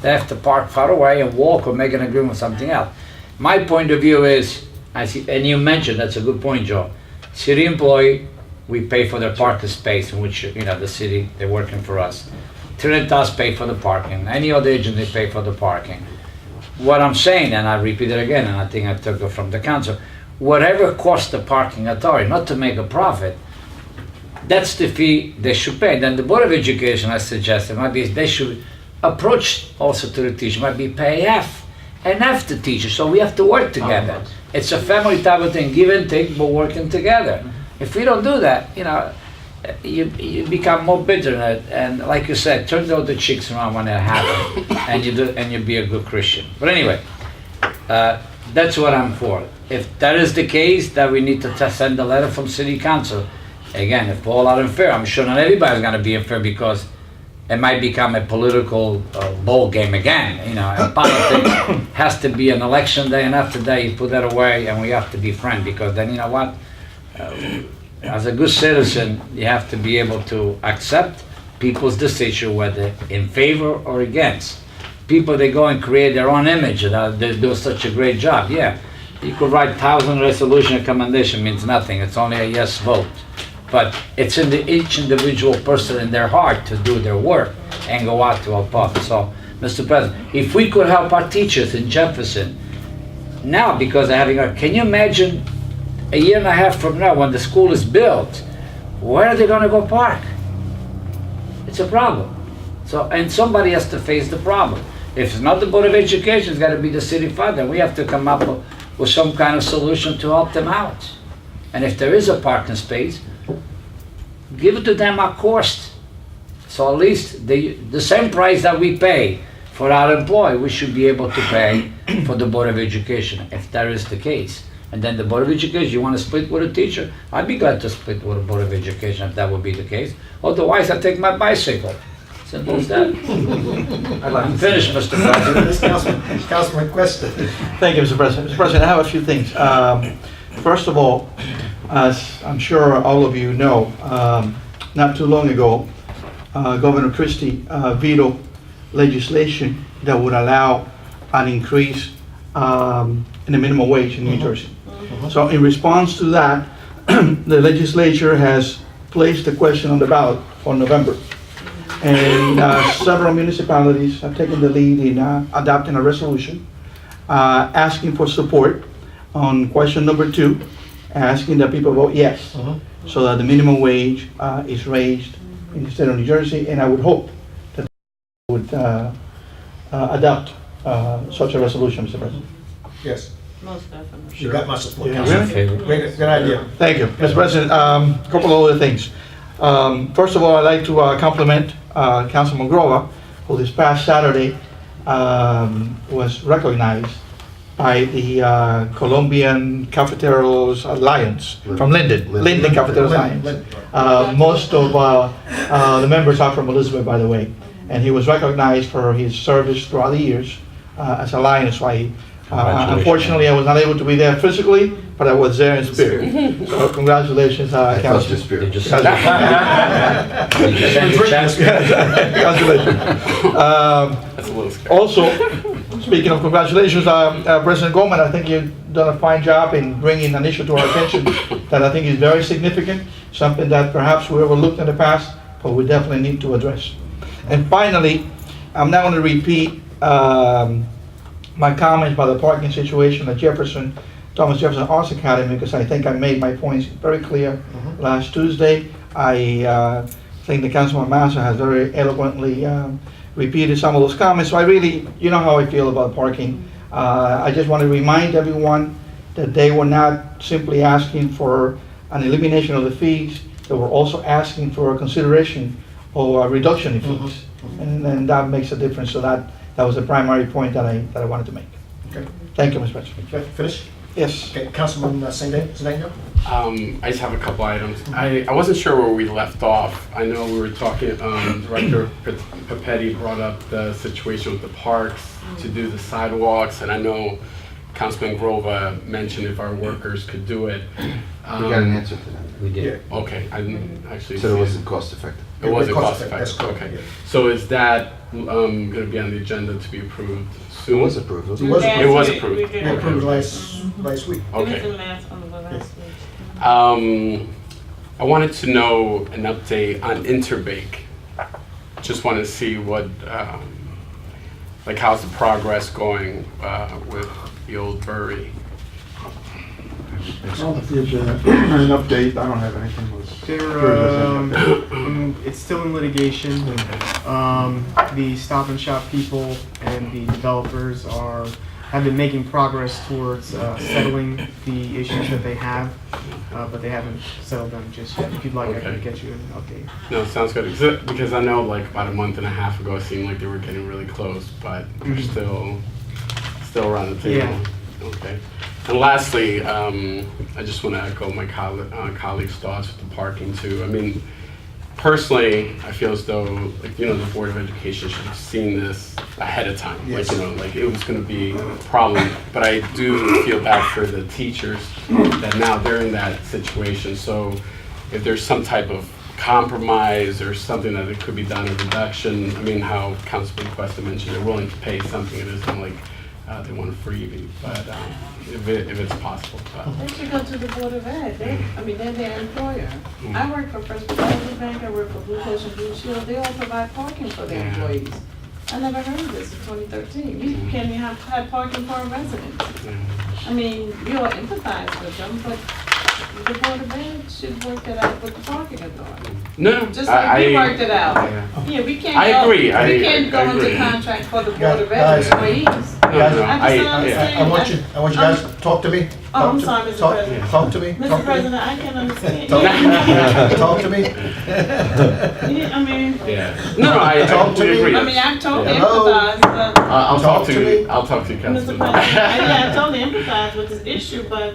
They have to park far away and walk or make an agreement with something else. My point of view is, and you mentioned, that's a good point, Joe. City employee, we pay for their parking space, in which, the city, they're working for us. Trinitas pay for the parking. Any other agent, they pay for the parking. What I'm saying, and I repeat it again, and I think I took it from the council, whatever costs the parking authority, not to make a profit, that's the fee they should pay. Then the Board of Education, I suggested, they should approach also to the teacher, maybe pay half and half the teacher, so we have to work together. It's a family type of thing, give and take, but working together. If we don't do that, you become more bitter, and like you said, turn the cheeks around when it happens, and you be a good Christian. But anyway, that's what I'm for. If that is the case, that we need to send a letter from City Council. Again, if all are unfair, I'm sure not everybody's going to be unfair, because it might become a political ball game again. And politics has to be an election day, and after that you put that away, and we have to be friends, because then you know what? As a good citizen, you have to be able to accept people's decision, whether in favor or against. People, they go and create their own image, and they do such a great job. Yeah, you could write 1,000 resolution recommendation, means nothing. It's only a yes vote. But it's in each individual person in their heart to do their work and go out to help others. So, Mr. President, if we could help our teachers in Jefferson now, because they're having can you imagine a year and a half from now when the school is built, where are they going to go park? It's a problem. So, and somebody has to face the problem. If it's not the Board of Education, it's got to be the city father. We have to come up with some kind of solution to help them out. And if there is a parking space, give it to them at cost. So at least the same price that we pay for our employee, we should be able to pay for the Board of Education, if that is the case. And then the Board of Education, you want to split with a teacher? I'd be glad to split with the Board of Education if that would be the case. Otherwise, I take my bicycle. Simple as that. I'm finished, Mr. President. Councilman Questa. Thank you, Mr. President. Mr. President, I have a few things. First of all, as I'm sure all of you know, not too long ago, Governor Christie vetoed legislation that would allow an increase in the minimum wage in New Jersey. So in response to that, the legislature has placed the question on the ballot for November. And several municipalities have taken the lead in adopting a resolution asking for support on question number 2, asking that people vote yes, so that the minimum wage is raised in the state of New Jersey. And I would hope that they would adopt such a resolution, Mr. President. Yes. Most definitely. You got my support, Yeah, Councilman. really? Good idea. Thank you. Mr. President, a couple of other things. First of all, I'd like to compliment Councilman Grova, who this past Saturday was recognized by the Colombian Cafeteros Alliance from Linden Cafeteros Alliance. Most of the members are from Elizabeth, by the way, and he was recognized for his service throughout the years as Alliance. So unfortunately, I was not able to be there physically, but I was there in spirit. So congratulations, Councilman. Did you send your check? Congratulations. That's a little scary. Also, speaking of congratulations, President Goldman, I think you've done a fine job in bringing an issue to our attention that I think is very significant, something that perhaps we overlooked in the past, but we definitely need to address. And finally, I'm now going to repeat my comments about the parking situation at Thomas Jefferson Arts Academy, because I think I made my points very clear last Tuesday. I think the Councilman Massa has very eloquently repeated some of those comments. So I really, you know how I feel about parking. I just want to remind everyone that they were not simply asking for an elimination of the fees, they were also asking for a consideration of a reduction in fees. And that makes a difference. So that was the primary point that I wanted to make. Okay. Thank you, Mr. President. Finish? Yes. Okay, Councilman Zedano? I just have a couple items. I wasn't sure where we left off. I know we were talking, Director Papetti brought up the situation with the parks to do the sidewalks, and I know Councilman Grova mentioned if our workers could do it. We got an answer to that. We did. Okay, I didn't actually So see it wasn't cost effective. It wasn't cost That's effective, correct, okay. yeah. So is that going to be on the agenda to be approved It soon? was approved. wasn't It was It was We approved. did We approved approve. last week. It was Okay. the last week. I wanted to know an update on Interbake. Just want to see what, like how's the progress going with the old brewery? Well, if there's an update, I don't have anything. It's still in litigation. The Stop and Shop people and the developers have been making progress towards settling the issues that they have, but they haven't settled them just yet. If you'd like, I can Okay. get you an update. No, sounds good. Because I know like about a month and a half ago, it seemed like they were getting really close, but they're still around the table. Yeah. Okay. And lastly, I just want to echo my colleagues' thoughts with the parking too. I mean, personally, I feel as though, like, the Board of Education should have seen this ahead of time. Yes. Like, like it was going to be a problem. But I do feel bad for the teachers that now they're in that situation. So if there's some type of compromise or something that it could be done, a reduction, I mean, how Councilman Cuesta mentioned they're willing to pay something, it isn't like they want a freebie, but if it's possible. But. They should go to the Board of Ed. They're their employer. I work for First Development Bank, I work for Blue Cross and Blue Shield. They all provide parking for their employees. I never heard of this in 2013. You can't even have parking for a resident. I mean, you all empathize with them, but the Board of Ed should work it out with the parking authority. No, Just like we worked it out. Yeah, we can't I go, agree. we can't go I into agree. contract for the Board of Guys, Ed employees. Guys, I just don't understand. I want you guys to talk to me. Oh, I'm sorry, Mr. President. Talk to me. Mr. President, I can understand. Talk to me. Yeah, I mean, Yeah. No, I Talk to totally me. agree. I mean, I totally Hello? empathize, but I'll Talk talk to to me. you. I'll talk to you, Mr. Councilman. President, I totally empathize with this issue, but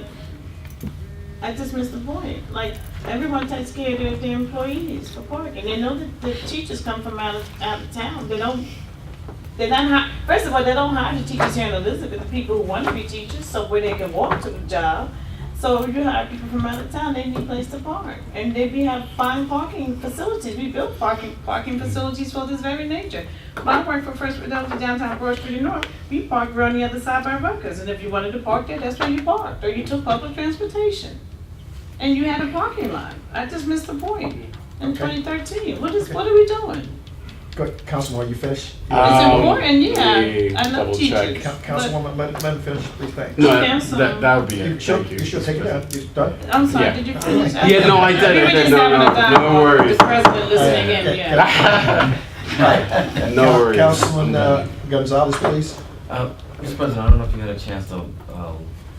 I just missed the point. Like, everyone takes care of their employees for parking. They know that the teachers come from out of town. They're not first of all, they don't hire the teachers here in Elizabeth, the people who want to be teachers, so where they can walk to the job. So if you hire people from out of town, they need a place to park. And we have fine parking facilities. We built parking facilities for this very nature. When I worked for First Philadelphia downtown Broad Street North, we parked around the other side by Rutgers. And if you wanted to park there, that's where you parked. Or you took public transportation. And you had a parking lot. I just missed the point in 2013. What are we doing? Good, Councilman, are you finished? It's important, yeah. let me I love double teachers. check. Councilwoman, let him finish, please, thanks. No, Okay, I'm sorry. that would be You it. should, Thank you. you should take it down. You done? I'm sorry, Yeah. did you finish? Yeah, no, I did, We I were did. just No, having a no dialogue with worries. the president listening in, yeah. No worries. Councilman Gonzalez, please. Mr. President, I don't know if you had a chance to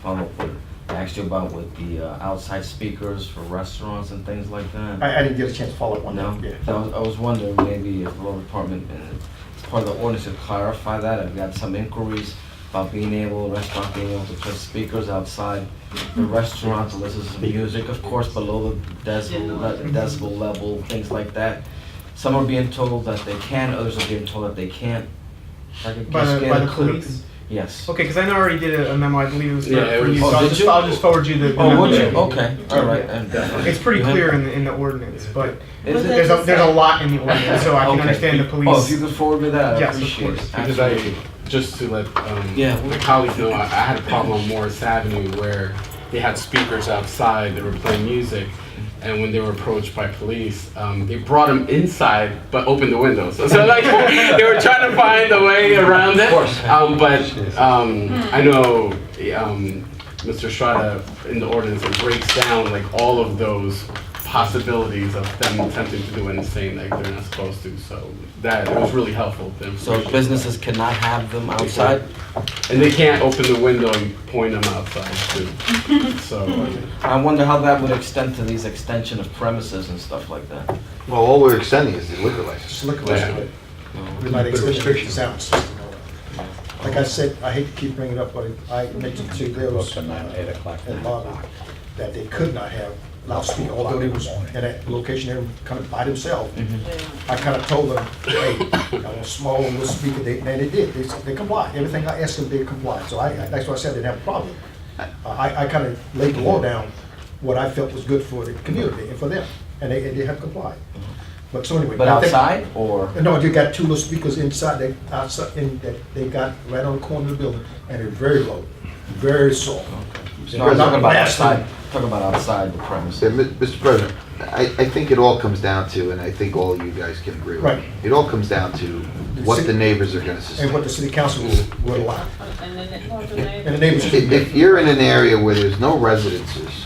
follow up with, I asked you about with the outside speakers for restaurants and things like that. I didn't get a chance to follow up on No? that, yeah. I was wondering maybe if the law department, as part of the ordinance, to clarify that. I've got some inquiries about restaurant being able to put speakers outside the restaurant to listen to some music, of course, below the decibel level, things like that. Some are being told that they can, others are being told that they can't. If I could By just the, get by a the clear- police? Yes. Okay, because I know I already did a memo, I believe it was for Yeah, it for was- you, Oh, so did you? I'll just forward you the Oh, memo. would you? that- Okay, all right. It's pretty clear in the ordinance, but Is it? there's a lot in the ordinance, so I can Okay. understand the police. Oh, if you could forward me that, I Yes, of appreciate it. course. Because Absolutely. just to let Yeah. the colleagues know, I had a problem on Morris Avenue where they had speakers outside that were playing music, and when they were approached by police, they brought them inside but opened the windows. So like they were trying to find a way around it. Of course. I know Mr. Strada in the ordinance it breaks down like all of those possibilities of them attempting to do anything like they're not supposed to. So that it was really helpful. The So information. businesses cannot have them outside? And they can't open the window and point them outside too. So, I wonder how that would extend to these extension of premises and stuff like that. Well, all we're extending is the liquor license. Just liquor license, we might extend the sound system. Like I said, I hate to keep bringing it up, but I mentioned to those at Bobby that they could not have loudspeaker, although they was in that location there kind of by themselves. I kind of told them, hey, I want a small little speaker, and they did, they complied, everything I asked them, they complied, so that's why I said I didn't have a problem. I kind of laid the law down, what I felt was good for the community and for them, and they have complied. But so anyway. But I think- outside, or? No, they got two little speakers inside, that they got right on the corner of the building, and they're very low, very soft. No, I'm talking about blasting. outside, talking about outside the premises. Yeah, Mr. President, I think it all comes down to, and I think all you guys can agree with, Right. it all comes down to what the neighbors are gonna sustain. And what the city council will allow. And then And the neighbors. If you're in an area where there's no residences,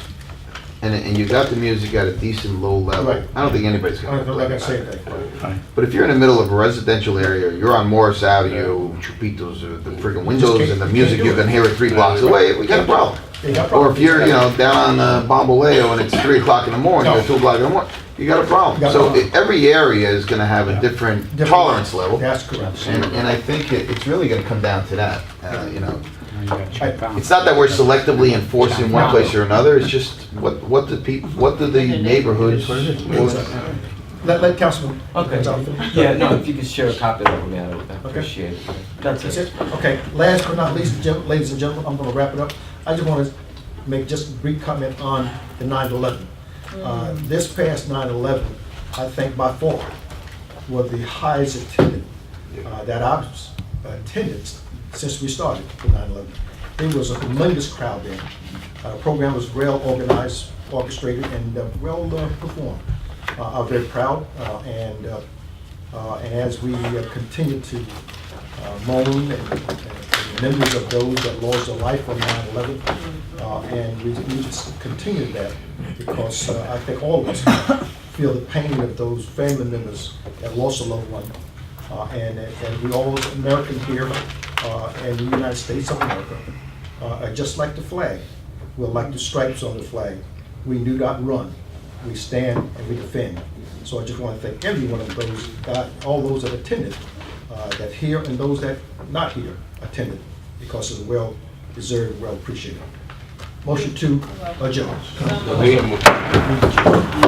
and you got the music at a decent low level, Right. I don't think anybody's I'm gonna not complain gonna about say it. anything. But if you're in the middle of a residential area, you're on Morris Avenue, Chupitos, or the friggin' windows, and the music you can hear it 3 blocks away, we got a problem. They got Or if problems. you're, down on Bomboleo and it's 3 o'clock in the morning, or 2 o'clock in the morning, you got a problem. You got a So problem. every area is gonna have a different tolerance level. That's correct. And I think it's really gonna come down to that, You gotta check out. It's not that we're selectively enforcing one place or another, it's just what do the neighborhoods. Let Councilman. Okay. Yeah, no, if you could share a copy of that with me, I would appreciate it. That's That's it. it? Okay, last but not least, ladies and gentlemen, I'm gonna wrap it up. I just wanna make just a brief comment on the 9/11. This past 9/11, I think by far, was the highest attended, that I've attended since we started the 9/11. There was a tremendous crowd there. Program was well organized, orchestrated, and well performed. I'm very proud, and as we continue to mourn and memories of those that lost their life on 9/11, and we just continue that because I think all of us feel the pain of those family members that lost a loved one, and we all Americans here in the United States of America are just like the flag. We're like the stripes on the flag. We do not run. We stand and we defend. So I just want to thank every one of those, all those that attended, that here and those that not here attended, because it's well deserved, well appreciated. Motion to adjourn. we have